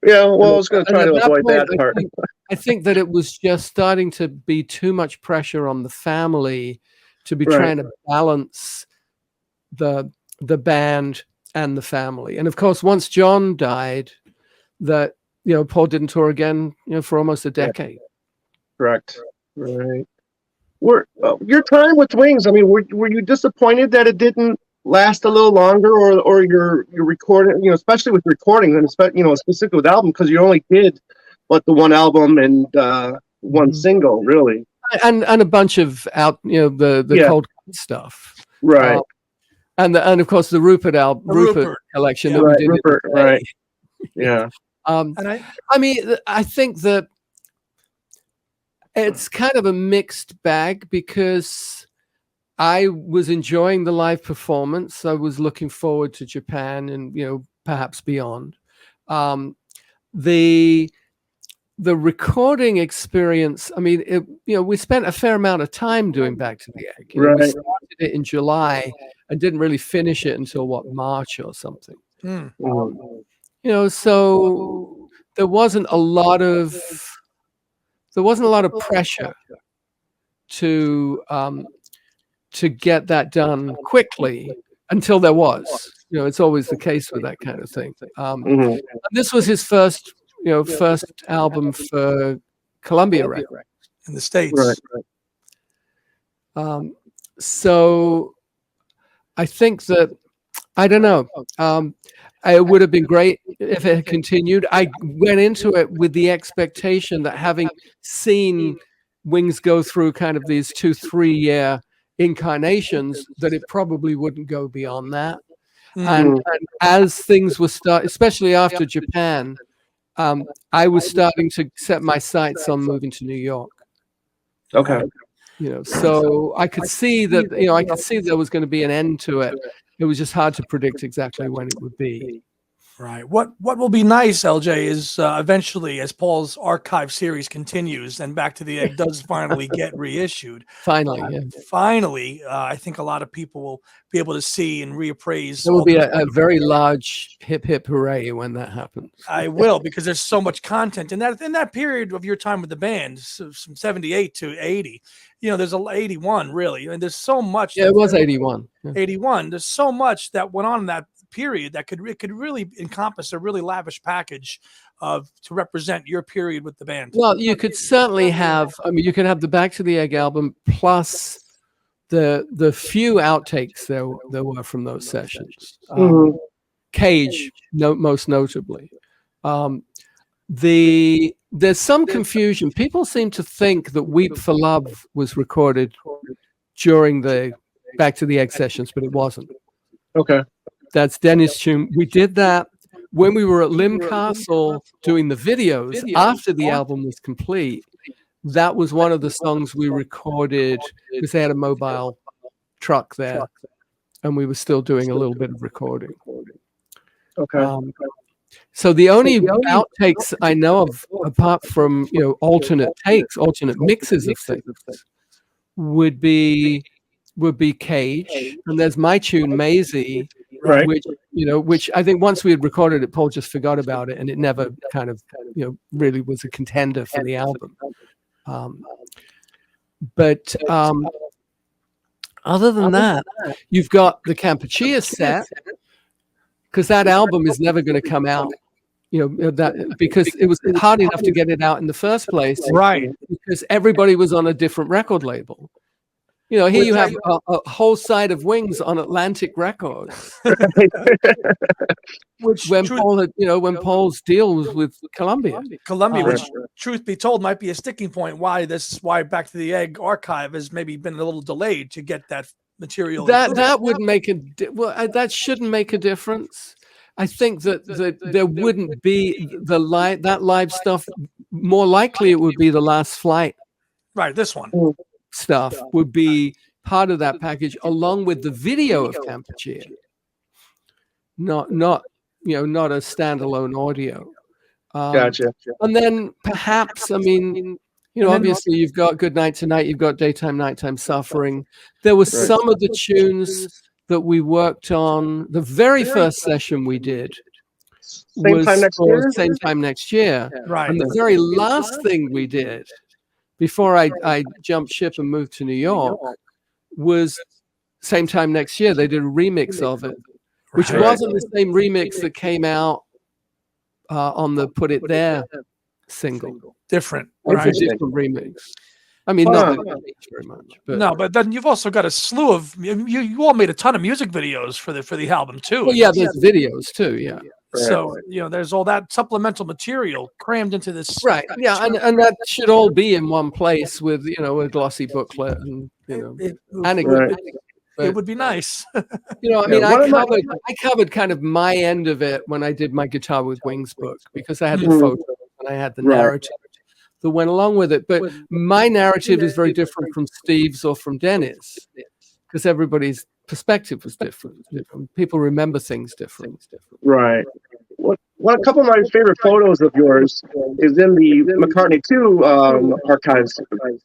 Yeah. Well, I was going to try to avoid that part. I think that it was just starting to be too much pressure on the family to be trying to balance the band and the family. And of course, once John died, that Paul didn't tour again, for almost a decade. Correct. Right. Your time with Wings, I mean, were you disappointed that it didn't last a little longer, or your recording, especially with recording, and specifically with album, because you only did the one album and one single, really, and a bunch of the cold stuff, right? And of course the Rupert collection that we did. Rupert, right? Yeah. And I think that it's kind of a mixed bag, because I was enjoying the live performance. I was looking forward to Japan and perhaps beyond. The recording experience, I mean, we spent a fair amount of time doing Back to the Egg. We started it in July and didn't really finish it until March or something. So there wasn't a lot of pressure to get that done quickly until there was. It's always the case with that kind of thing. And this was his first album for Columbia Records in the States. Right. So I think that, I don't know, it would have been great if it had continued. I went into it with the expectation that, having seen Wings go through kind of these 2-3 year incarnations, that it probably wouldn't go beyond that. And as things were especially after Japan, I was starting to set my sights on moving to New York. Okay. So I could see that, there was going to be an end to it. It was just hard to predict exactly when it would be. Right. What will be nice, LJ, is eventually, as Paul's archive series continues and Back to the Egg does finally get reissued. Finally, I think a lot of people will be able to see and reappraise. There will be a very large hip hip hooray when that happens. I will, because there's so much content in that period of your time with the band, so from 78 to 80. There's 81 really, and there's so much. Yeah, it was 81. Yeah. 81. There's so much that went on in that period that could really encompass a really lavish package to represent your period with the band. Well, you could certainly have. I mean, you could have the Back to the Egg album plus the few outtakes there were from those sessions. Cage, most notably. There's some confusion. People seem to think that Weep for Love was recorded during the Back to the Egg sessions, but it wasn't. Okay. That's Dennis' tune. We did that when we were at Lim Castle doing the videos after the album was complete. That was one of the songs we recorded because they had a mobile truck there, and we were still doing a little bit of recording. Okay. So the only outtakes I know of, apart from alternate mixes of things, would be Cage, and there's my tune Maisie, right? Which I think once we had recorded it, Paul just forgot about it, and it never kind of really was a contender for the album. But other than that, you've got the Kampuchea set, because that album is never going to come out. Because it was hard enough to get it out in the first place, right? Because everybody was on a different record label. Here you have a whole side of Wings on Atlantic Records, which when Paul's deal was with Columbia, which, truth be told, might be a sticking point. Why Back to the Egg archive has maybe been a little delayed to get that material. That would make that shouldn't make a difference. I think that there wouldn't be that live stuff. More likely, it would be the Last Flight. Right, this one. Stuff would be part of that package, along with the video of Kampuchea. Not not a standalone audio. Gotcha. And then perhaps, I mean, obviously you've got Good Night Tonight, you've got Daytime, Nighttime Suffering. There were some of the tunes that we worked on. The very first session we did Same time next year. Same Time Next Year. Right. And the very last thing we did before I jumped ship and moved to New York was Same Time Next Year. They did a remix of it, which wasn't the same remix that came out on the Put It There single. Different. It's a different remix. I mean, not that it changed very much. But. No, but then you've also got a slew of you all made a ton of music videos for the album too. Well, yeah, there's videos too. Yeah. So there's all that supplemental material crammed into this. Right. Yeah, and that should all be in one place with a glossy booklet and It would be nice. I mean, I covered kind of my end of it when I did my Guitar with Wings book, because I had the photos and I had the narrative that went along with it. But my narrative is very different from Steve's or from Dennis, because everybody's perspective was different. People remember things different. Right. Well, a couple of my favorite photos of yours is in the McCartney 2 archives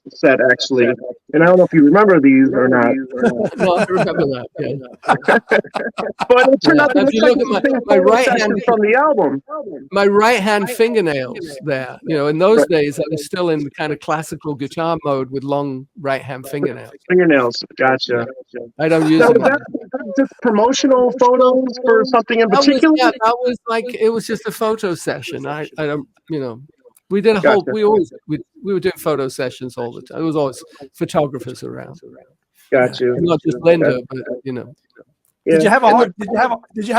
set, actually. And I don't know if you remember these or not. Well, I remember that, yeah. But it turned out to If be you look at my right hand from the album. My right hand fingernails there. In those days, I was still in the kind of classical guitar mode with long right hand fingernails. Gotcha. I don't use So them. was that just promotional photos for something in particular? That was like, it was just a photo session. I don't, we did a whole, we were doing photo sessions all the time. There was always photographers around. Got you. And not just Linda, but Yeah. Did you have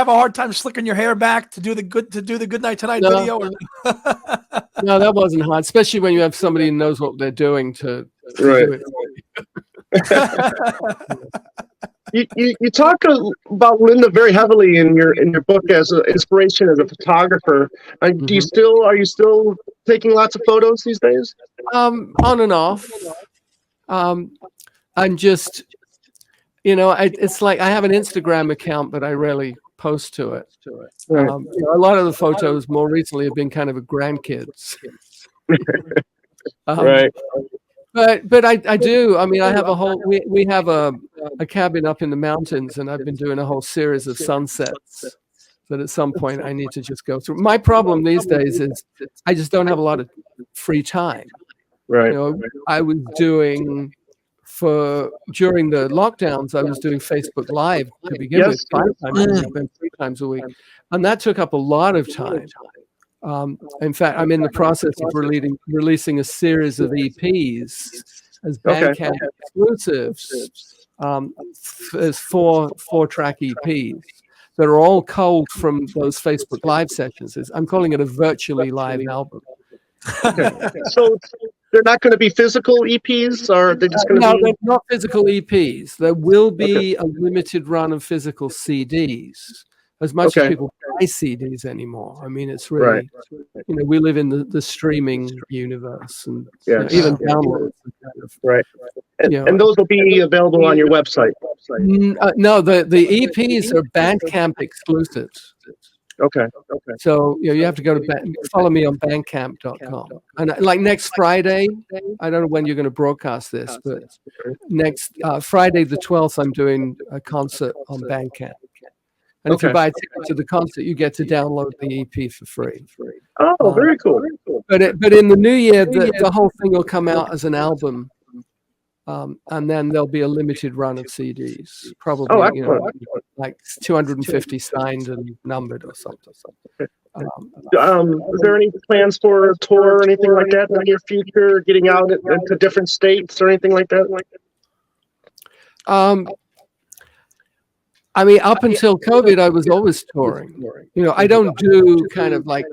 a hard time slicking your hair back to do the Good Night Tonight video? No, that wasn't hard, especially when you have somebody who knows what they're doing to do it. You talk about Linda very heavily in your book as an inspiration as a photographer. Are you still taking lots of photos these days? On and off. I'm just, it's like I have an Instagram account, but I rarely post to it. Right. A lot of the photos more recently have been kind of grandkids. Right. But I do. I mean, I have a whole. We have a cabin up in the mountains, and I've been doing a whole series of sunsets that at some point I need to just go through. My problem these days is I just don't have a lot of free time. Right. I was doing during the lockdowns, I was doing Facebook Live to begin with 5 times a week, then 3 times a week, and that took up a lot of time. In fact, I'm in the process of releasing a series of EPs as Bandcamp exclusives, as four-track EPs that are all culled from those Facebook Live sessions. I'm calling it a virtually live album. Okay. So they're not going to be physical EPs, or are they just going to be? No, they're not physical EPs. There will be a limited run of physical CDs. As much as people buy CDs anymore. I mean, it's really, we live in the streaming universe, and even downloads. Right. And those will be available on your website. No, the EPs are Bandcamp exclusives. Okay. So you have to go to follow me on Bandcamp.com. And like next Friday, I don't know when you're going to broadcast this, but next Friday the 12th, I'm doing a concert on Bandcamp. And if you buy a ticket to the concert, you get to download the EP for free. Oh, very cool. But in the new year, the whole thing will come out as an album, and then there'll be a limited run of CDs, probably like 250 signed and numbered or something. Is there any plans for a tour or anything like that in the near future? Getting out into different states or anything like that? I mean, up until COVID, I was always touring. I don't do kind of like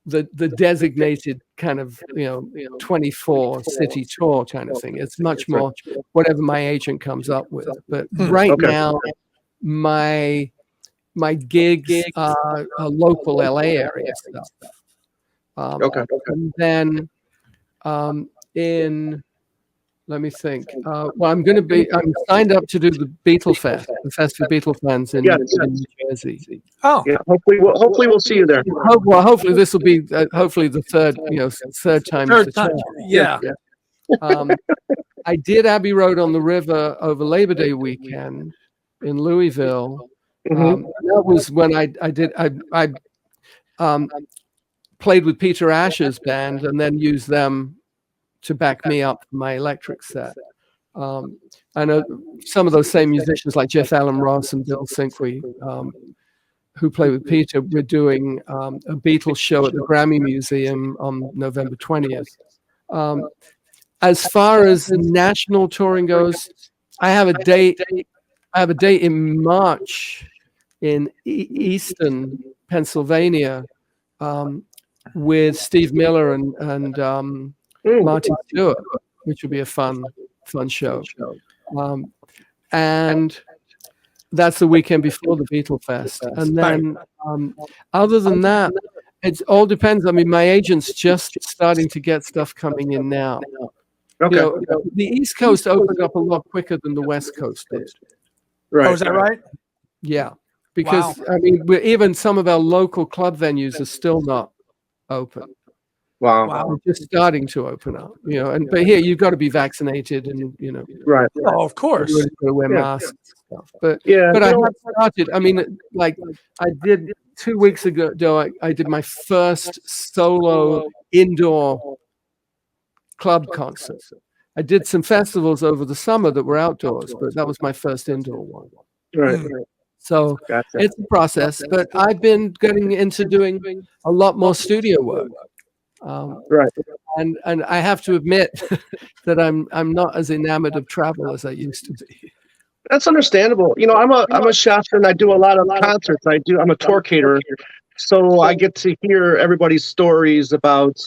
the designated kind of 24 city tour kind of thing. It's much more whatever my agent comes up with. But right now, my gigs are local LA area stuff. And then in Let me think. Well, I'm signed up to do the Beatle Fest, the Fest for Beatle fans in New Jersey. Oh, Yeah, hopefully we'll see you there. Well, hopefully this will be hopefully the third time. third time. Yeah. I did Abbey Road on the River over Labor Day weekend in Louisville. That was when I played with Peter Asher's band and then used them to back me up for my electric set. I know some of those same musicians like Jeff Allen Ross and Bill Sinquey, who play with Peter. We're doing a Beatles show at the Grammy Museum on November 20th. As far as national touring goes, I have a date. In March in Easton, Pennsylvania, with Steve Miller and Martin Stewart, which will be a fun show. And that's the weekend before the Beatle Fest. And then other than that, it all depends. I mean, my agent's just starting to get stuff coming in now. Okay. The East Coast opened up a lot quicker than the West Coast did. Right. Oh, is that right? Yeah. Because, I mean, even some of our local club venues are still not open. Wow. We're just starting to open up, but here you've got to be vaccinated and, Right. Oh, of course. You've got to wear masks and stuff. But I have started, I mean, like I did 2 weeks ago, I did my first solo indoor club concert. I did some festivals over the summer that were outdoors, but that was my first indoor one. Right. So it's a process, but I've been getting into doing a lot more studio work. Right. And I have to admit that I'm not as enamored of travel as I used to be. That's understandable. I'm a chef and I do a lot of concerts. I'm a tour caterer. So I get to hear everybody's stories about,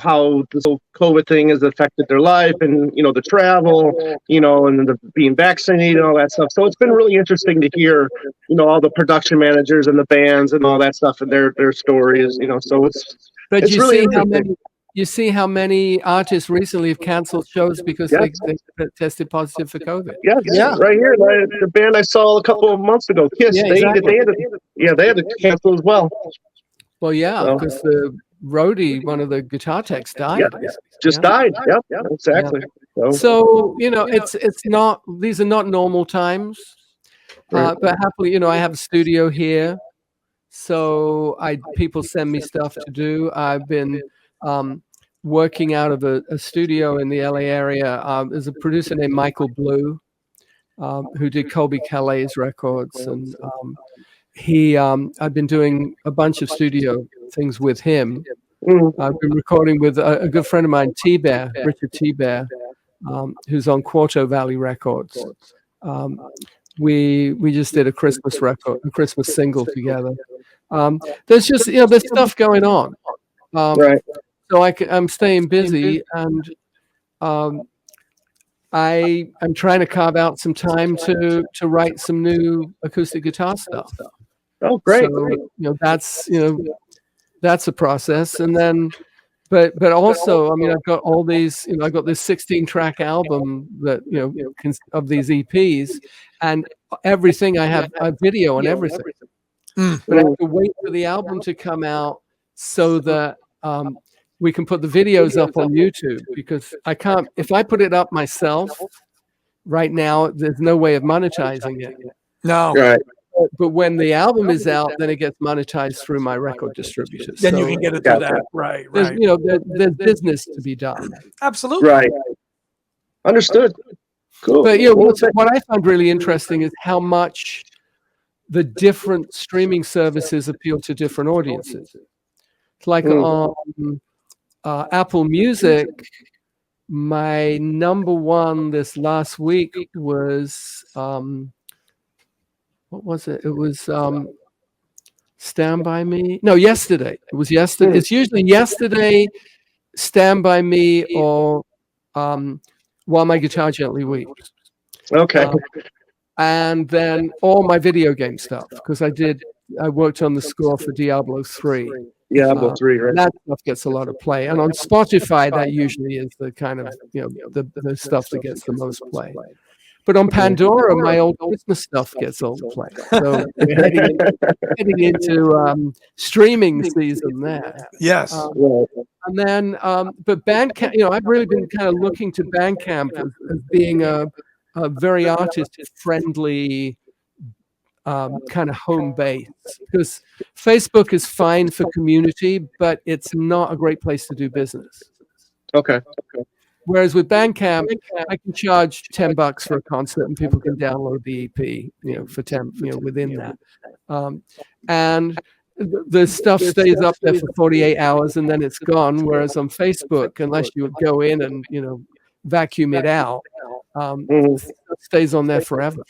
how this whole COVID thing has affected their life and, the travel, and the being vaccinated and all that stuff. So it's been really interesting to hear, all the production managers and the bands and all that stuff and their stories, so But it's you really see how many artists recently have canceled shows because they tested positive for COVID. Yeah. Right here, the band I saw a couple of months ago, Kiss, they had to cancel as well. Well, because the roadie, one of the guitar techs, died. Died. Yep, exactly. Yeah. So it's not. These are not normal times. Right. But happily, I have a studio here, so people send me stuff to do. I've been working out of a studio in the LA area. There's a producer named Michael Blue, who did Colby Calais records, and I've been doing a bunch of studio things with him. I've been recording with a good friend of mine, Richard T-Bear, who's on Quarto Valley Records. We just did a Christmas single together. There's just there's stuff going on. Right. So I'm staying busy, and I'm trying to carve out some time to write some new acoustic guitar stuff. Oh, great! So, that's a process, and then, but also, I mean, I've got all these. I got this 16-track album that of these EPs, and everything I have a video on everything. But I have to wait for the album to come out so that we can put the videos up on YouTube, because I can't. If I put it up myself right now, there's no way of monetizing it. No. Right. But when the album is out, then it gets monetized through my record distributors. Then you can get it through that. Right. There's business to be done. Absolutely. Right. Understood. Cool. But what I find really interesting is how much the different streaming services appeal to different audiences. It's like on Apple Music, my number one this last week was what was it? It was Stand By Me. No, Yesterday. It was Yesterday. It's usually Yesterday, Stand By Me, or While My Guitar Gently Weeps. Okay. And then all my video game stuff, because I worked on the score for Diablo 3. Diablo 3, right? That stuff gets a lot of play, and on Spotify, that usually is the kind of the stuff that gets the most play. But on Pandora, my old Christmas stuff gets all the play. So we're heading into streaming season there. Yes. And then, but Bandcamp, I've really been kind of looking to Bandcamp as being a very artist-friendly kind of home base, because Facebook is fine for community, but it's not a great place to do business. Okay. Whereas with Bandcamp, I can charge $10 for a concert, and people can download the EP, for 10, within that. And the stuff stays up there for 48 hours, and then it's gone. Whereas on Facebook, unless you would go in and vacuum it out, it stays on there forever.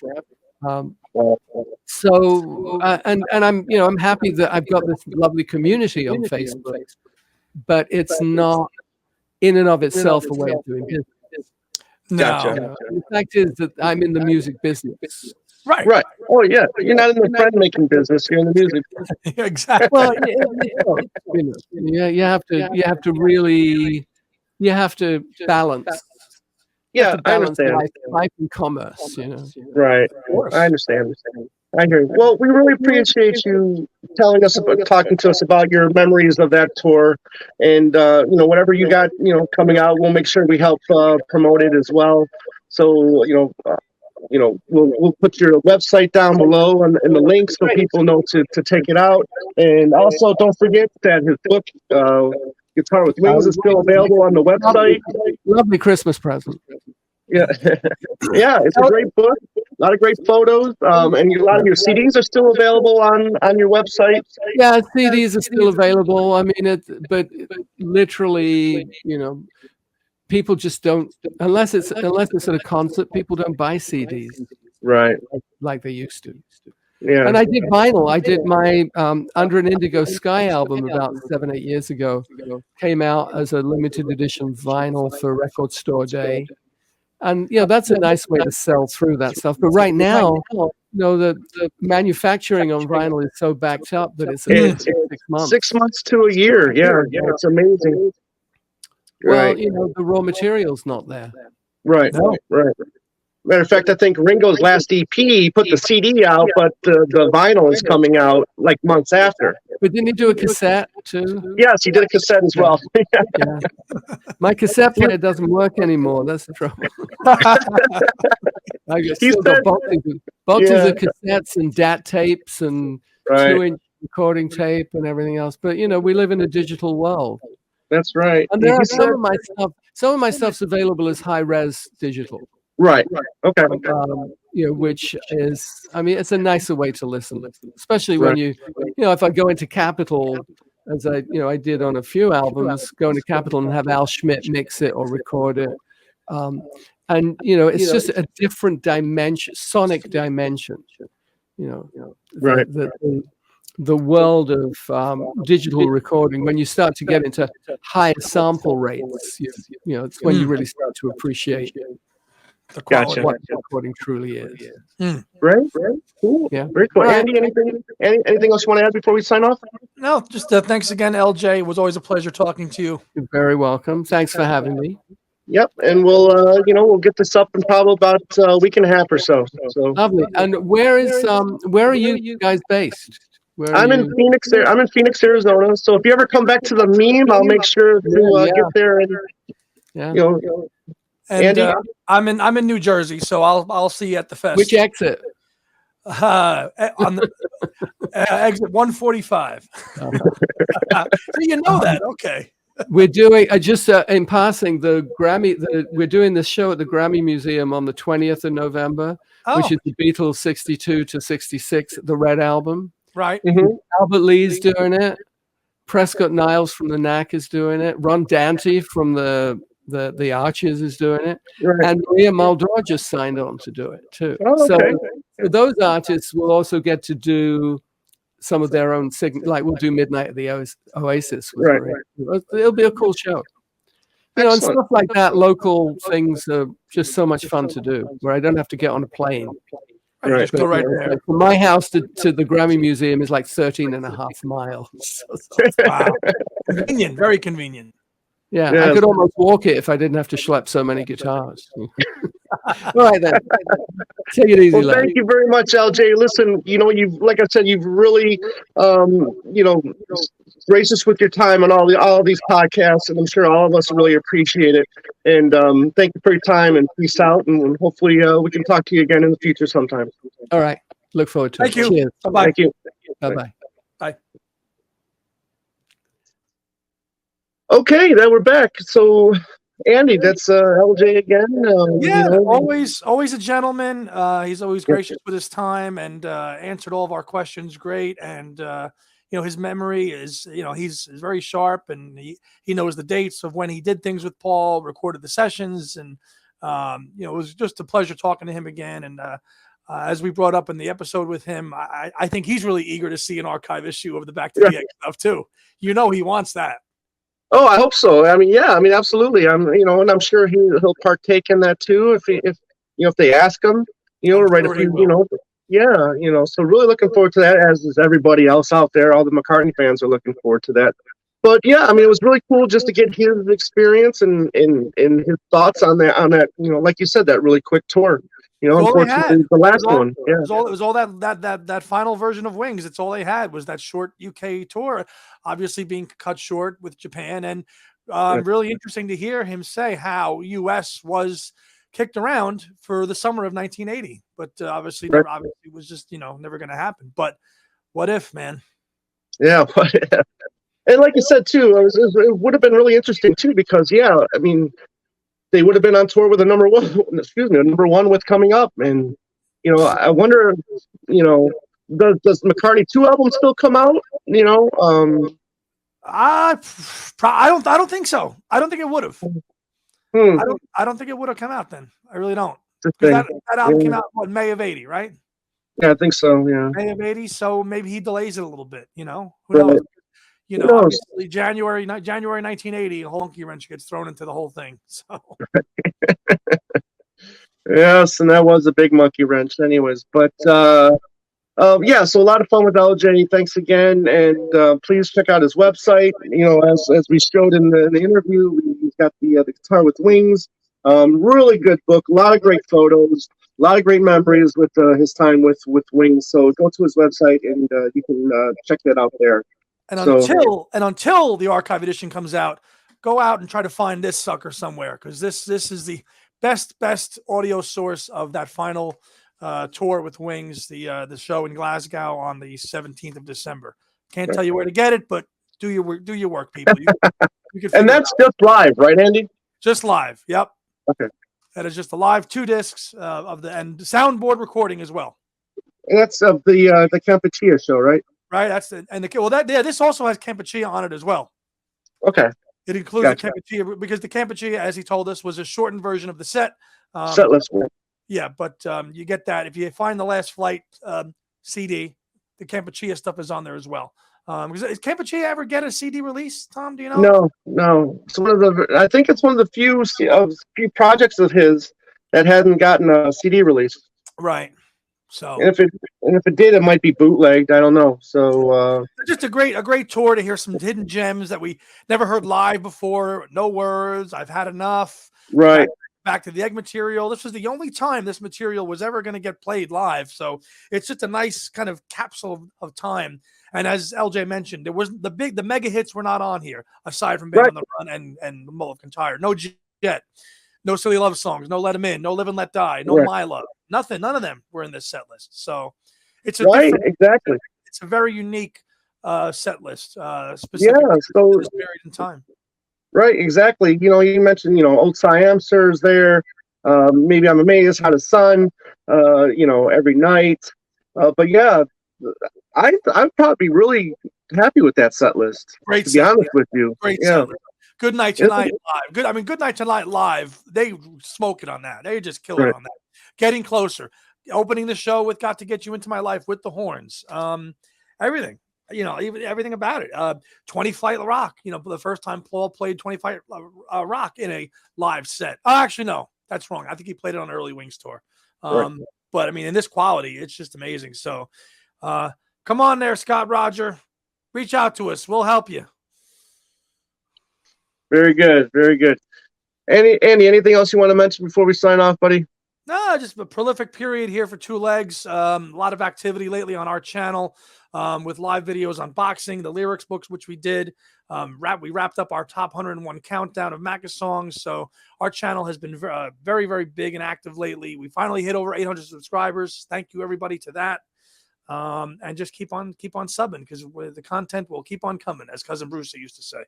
So and I'm happy that I've got this lovely community on Facebook, but it's not in and of itself a way of doing business. No. The fact is that I'm in the music business. Right. Oh yeah, you're not in the friend making business. You're in the music. Exactly. Well, you have to balance. Yeah, I understand. Life and commerce, Right. I understand. I hear you. Well, we really appreciate you talking to us about your memories of that tour, and whatever you got, coming out, we'll make sure we help promote it as well. So, we'll put your website down below and the link so people know to take it out. And also, don't forget that his book, Guitar with Wings, is still available on the website. Lovely Christmas present. Yeah, yeah, it's a great book. A lot of great photos, and a lot of your CDs are still available on your website. Yeah, CDs are still available. I mean, but literally, people just don't, unless it's at a concert, people don't buy CDs, right, like they used to. Yeah. And I did vinyl. I did my Under an Indigo Sky album about 7-8 years ago. Came out as a limited edition vinyl for Record Store Day. And that's a nice way to sell through that stuff. But right now, the manufacturing on vinyl is so backed up that it's 6 months. 6 months to a year. Yeah, it's amazing. Well, the raw material's not there. Right. Matter of fact, I think Ringo's last EP, he put the CD out, but the vinyl is coming out like months after. But didn't he do a cassette too? Yes, he did a cassette as well. Yeah. My cassette player doesn't work anymore. That's the trouble. I still got boxes of cassettes and DAT tapes and 2-inch recording tape and everything else. But we live in a digital world. That's right. And there are some of my stuff's available as high-res digital. Right. Okay. Which is, it's a nicer way to listen, especially when if I go into Capitol, as I did on a few albums, go into Capitol and have Al Schmidt mix it or record it, and it's just a different dimension, sonic dimension. Right. The world of digital recording, when you start to get into higher sample rates, it's when you really start to appreciate the quality of what recording truly is. Right. Cool. Yeah. Very cool. Right. Andy, anything else you want to add before we sign off? No, just thanks again, LJ. It was always a pleasure talking to you. You're very welcome. Thanks for having me. Yep, and we'll get this up in probably about a week and a half or so. Lovely. And where are you guys based? I'm in Phoenix. I'm in Phoenix, Arizona. So if you ever come back to the meme, I'll make sure to get there and And Andy? I'm in New Jersey, so I'll see you at the fest. Which exit? On the exit 145. So you know that, okay? We're doing just in passing the Grammy. We're doing this show at the Grammy Museum on the 20th of November, which is the Beatles 62 to 66, the Red Album. Right. Mm-hmm. Albert Lee's doing it. Prescott Niles from the Knack is doing it. Ron Dante from the Archers is doing it, and Maria Muldaur just signed on to do it too. Oh, okay. So those artists will also get to do some of their own like we'll do Midnight at the Oasis. It'll be a cool show. And stuff like that. Local things are just so much fun to do, where I don't have to get on a plane. Right. Just go right there. Like from my house to the Grammy Museum is like 13.5 miles. Wow. Convenient, very convenient. Yeah, I could almost walk it if I didn't have to schlep so many guitars. All right, then. Take it easy, well, thank you very much, LJ. Listen, you've, like I said, you've really, graced us with your time on all these podcasts, and I'm sure all of us really appreciate it. And thank you for your time, and peace out, and hopefully we can talk to you again in the future sometime. All right. Look forward to it. Thank you. Cheers. Bye-bye. Thank you. Bye-bye. Bye. Okay, then we're back. So, Andy, that's LJ again. Yeah, always a gentleman. He's always gracious with his time and answered all of our questions great. And his memory is, he's very sharp, and he knows the dates of when he did things with Paul, recorded the sessions, and it was just a pleasure talking to him again. And as we brought up in the episode with him, I think he's really eager to see an archive issue of the Back to the Egg stuff too. He wants that. Oh, I hope so. Absolutely. And I'm sure he'll partake in that too if they ask him, to write a few, So really looking forward to that, as is everybody else out there. All the McCartney fans are looking forward to that. But yeah, it was really cool just to get his experience and his thoughts on that, like you said, that really quick tour. Unfortunately, the last one. Yeah. It was all that final version of Wings. It's all they had was that short UK tour, obviously being cut short with Japan. And really interesting to hear him say how US was kicked around for the summer of 1980. But obviously it was just, never going to happen. But what if, man? Yeah. And like you said, too, it would have been really interesting, too, because, they would have been on tour with a number one with coming up. And, I wonder, does McCartney 2 albums still come out? I don't think so. I don't think it would have. I don't think it would have come out then. I really don't. Because that album came out in May of 80, right? Yeah, I think so. Yeah. May of 80. So maybe he delays it a little bit, Who knows? Obviously January 1980, a whole monkey wrench gets thrown into the whole thing. So yes, and that was a big monkey wrench anyways. But so a lot of fun with LJ. Thanks again, and please check out his website. As we showed in the interview, he's got the Guitar with Wings. Really good book, a lot of great photos, a lot of great memories with his time with Wings. So go to his website, and you can check that out there. And until the archive edition comes out, go out and try to find this sucker somewhere, because this is the best audio source of that final tour with Wings, the show in Glasgow on the 17th of December. Can't tell you where to get it, but do your work, people. You can and that's just live, right, Andy? Just live. Yep. Okay. That is just a live 2 discs and soundboard recording as well. And that's of the Kampuchea show, right? Right, this also has Kampuchea on it as well. Okay, it includes the Kampuchea, because the Kampuchea, as he told us, was a shortened version of the set. Setlist. Yeah, but you get that if you find the Last Flight CD. The Kampuchea stuff is on there as well. Does Kampuchea ever get a CD release, Tom? Do you know? No. It's I think it's one of the few projects of his that hasn't gotten a CD release. Right. So and if it did, it might be bootlegged. I don't know. So just a great tour to hear some hidden gems that we never heard live before. No Words, I've Had Enough. Right. Back to the Egg material. This was the only time this material was ever going to get played live. So it's just a nice kind of capsule of time. And as LJ mentioned, there wasn't the mega hits were not on here, aside from Band on the Run and The Mull of Kintyre. No Jet. No Silly Love Songs, no Let 'Em In, no Live and Let Die, no My Love. Nothing, none of them were in this set list. So it's a exactly. It's a very unique set list, specific to this period in time. Right, exactly. You mentioned, Old Siam Sir's there. Maybe I'm Amazed, How to Sun, Every Night. But yeah, I'd probably be really happy with that set list. Great, to be honest with you. Great set list. Good Night Tonight live. Good Night Tonight live. They smoke it on that. They just kill it on that. Getting Closer, opening the show with Got to Get You Into My Life with the horns. Everything, even everything about it. 20 Flight Rock, for the first time Paul played 20 Flight Rock in a live set. Oh, actually, no, that's wrong. I think he played it on Early Wings tour. But I mean, in this quality, it's just amazing. So come on there, Scott Roger. Reach out to us. We'll help you. Very good. Very good. Andy, anything else you want to mention before we sign off, buddy? No, just a prolific period here for Two Legs. A lot of activity lately on our channel with live videos on boxing, the lyrics books, which we did. We wrapped up our top 101 countdown of Macca songs. So our channel has been very, very big and active lately. We finally hit over 800 subscribers. Thank you, everybody, to that. And just keep on subbing, because the content will keep on coming, as Cousin Bruce used to say.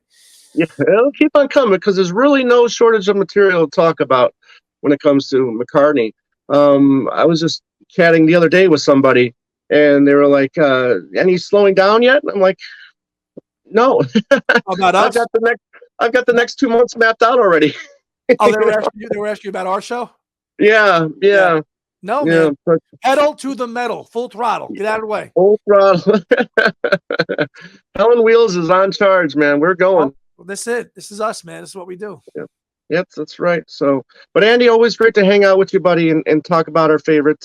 Yeah, it'll keep on coming, because there's really no shortage of material to talk about when it comes to McCartney. I was just chatting the other day with somebody, and they were like, "Any slowing down yet?" I'm like, "No." How about us? I've got the next 2 months mapped out already. Oh, they were asking you about our show? Yeah. No, yeah, man. Pedal to the metal, full throttle. Get out of the way. Full throttle. Helen Wheels is on charge, man. We're going. Well, this is it. This is us, man. This is what we do. Yeah. Yep, that's right. So, but Andy, always great to hang out with you, buddy, and talk about our favorite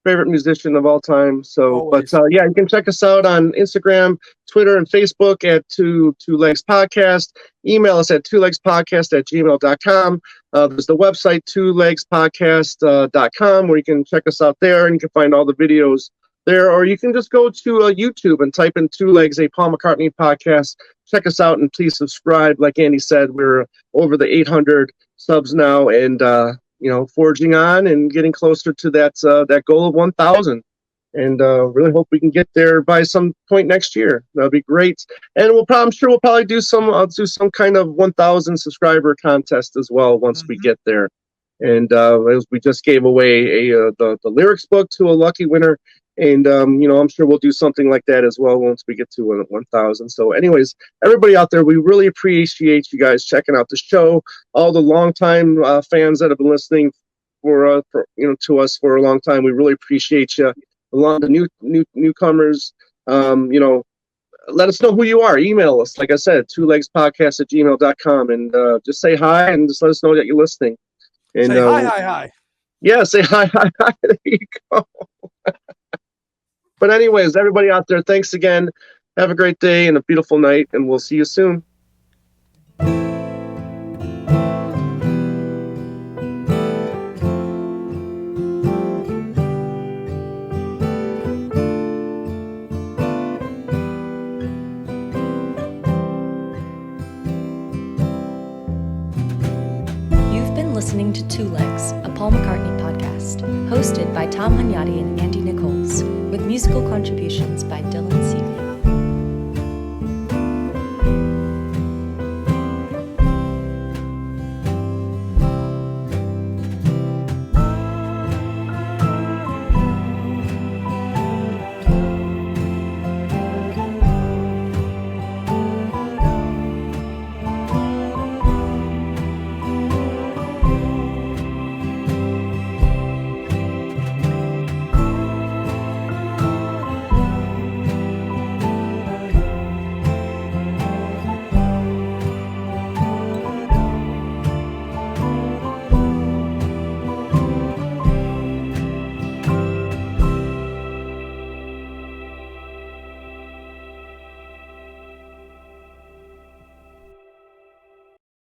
musician of all time. So, Always. But yeah, you can check us out on Instagram, Twitter, and Facebook at Two Legs Podcast. Email us at twolegspodcast@gmail.com. There's the website twolegspodcast.com, where you can check us out there, and you can find all the videos there, or you can just go to YouTube and type in Two Legs, a Paul McCartney podcast. Check us out, and please subscribe. Like Andy said, we're over the 800 subs now, and forging on and getting closer to that goal of 1,000. And really hope we can get there by some point next year. That'll be great. And I'm sure we'll probably do some kind of 1,000 subscriber contest as well once we get there. And we just gave away the lyrics book to a lucky winner. And, I'm sure we'll do something like that as well once we get to 1,000. So anyways, everybody out there, we really appreciate you guys checking out the show. All the longtime fans that have been listening to us for a long time, we really appreciate you. Along the newcomers, let us know who you are. Email us, like I said, twolegspodcast@gmail.com, and just say hi, and just let us know that you're listening. And say hi. Yeah, say hi. There you go. But anyways, everybody out there, thanks again. Have a great day and a beautiful night, and we'll see you soon. You've been listening to Two Legs, a Paul McCartney podcast, hosted by Tom Hunyadi and Andy Nichols, with musical contributions by Dylan C.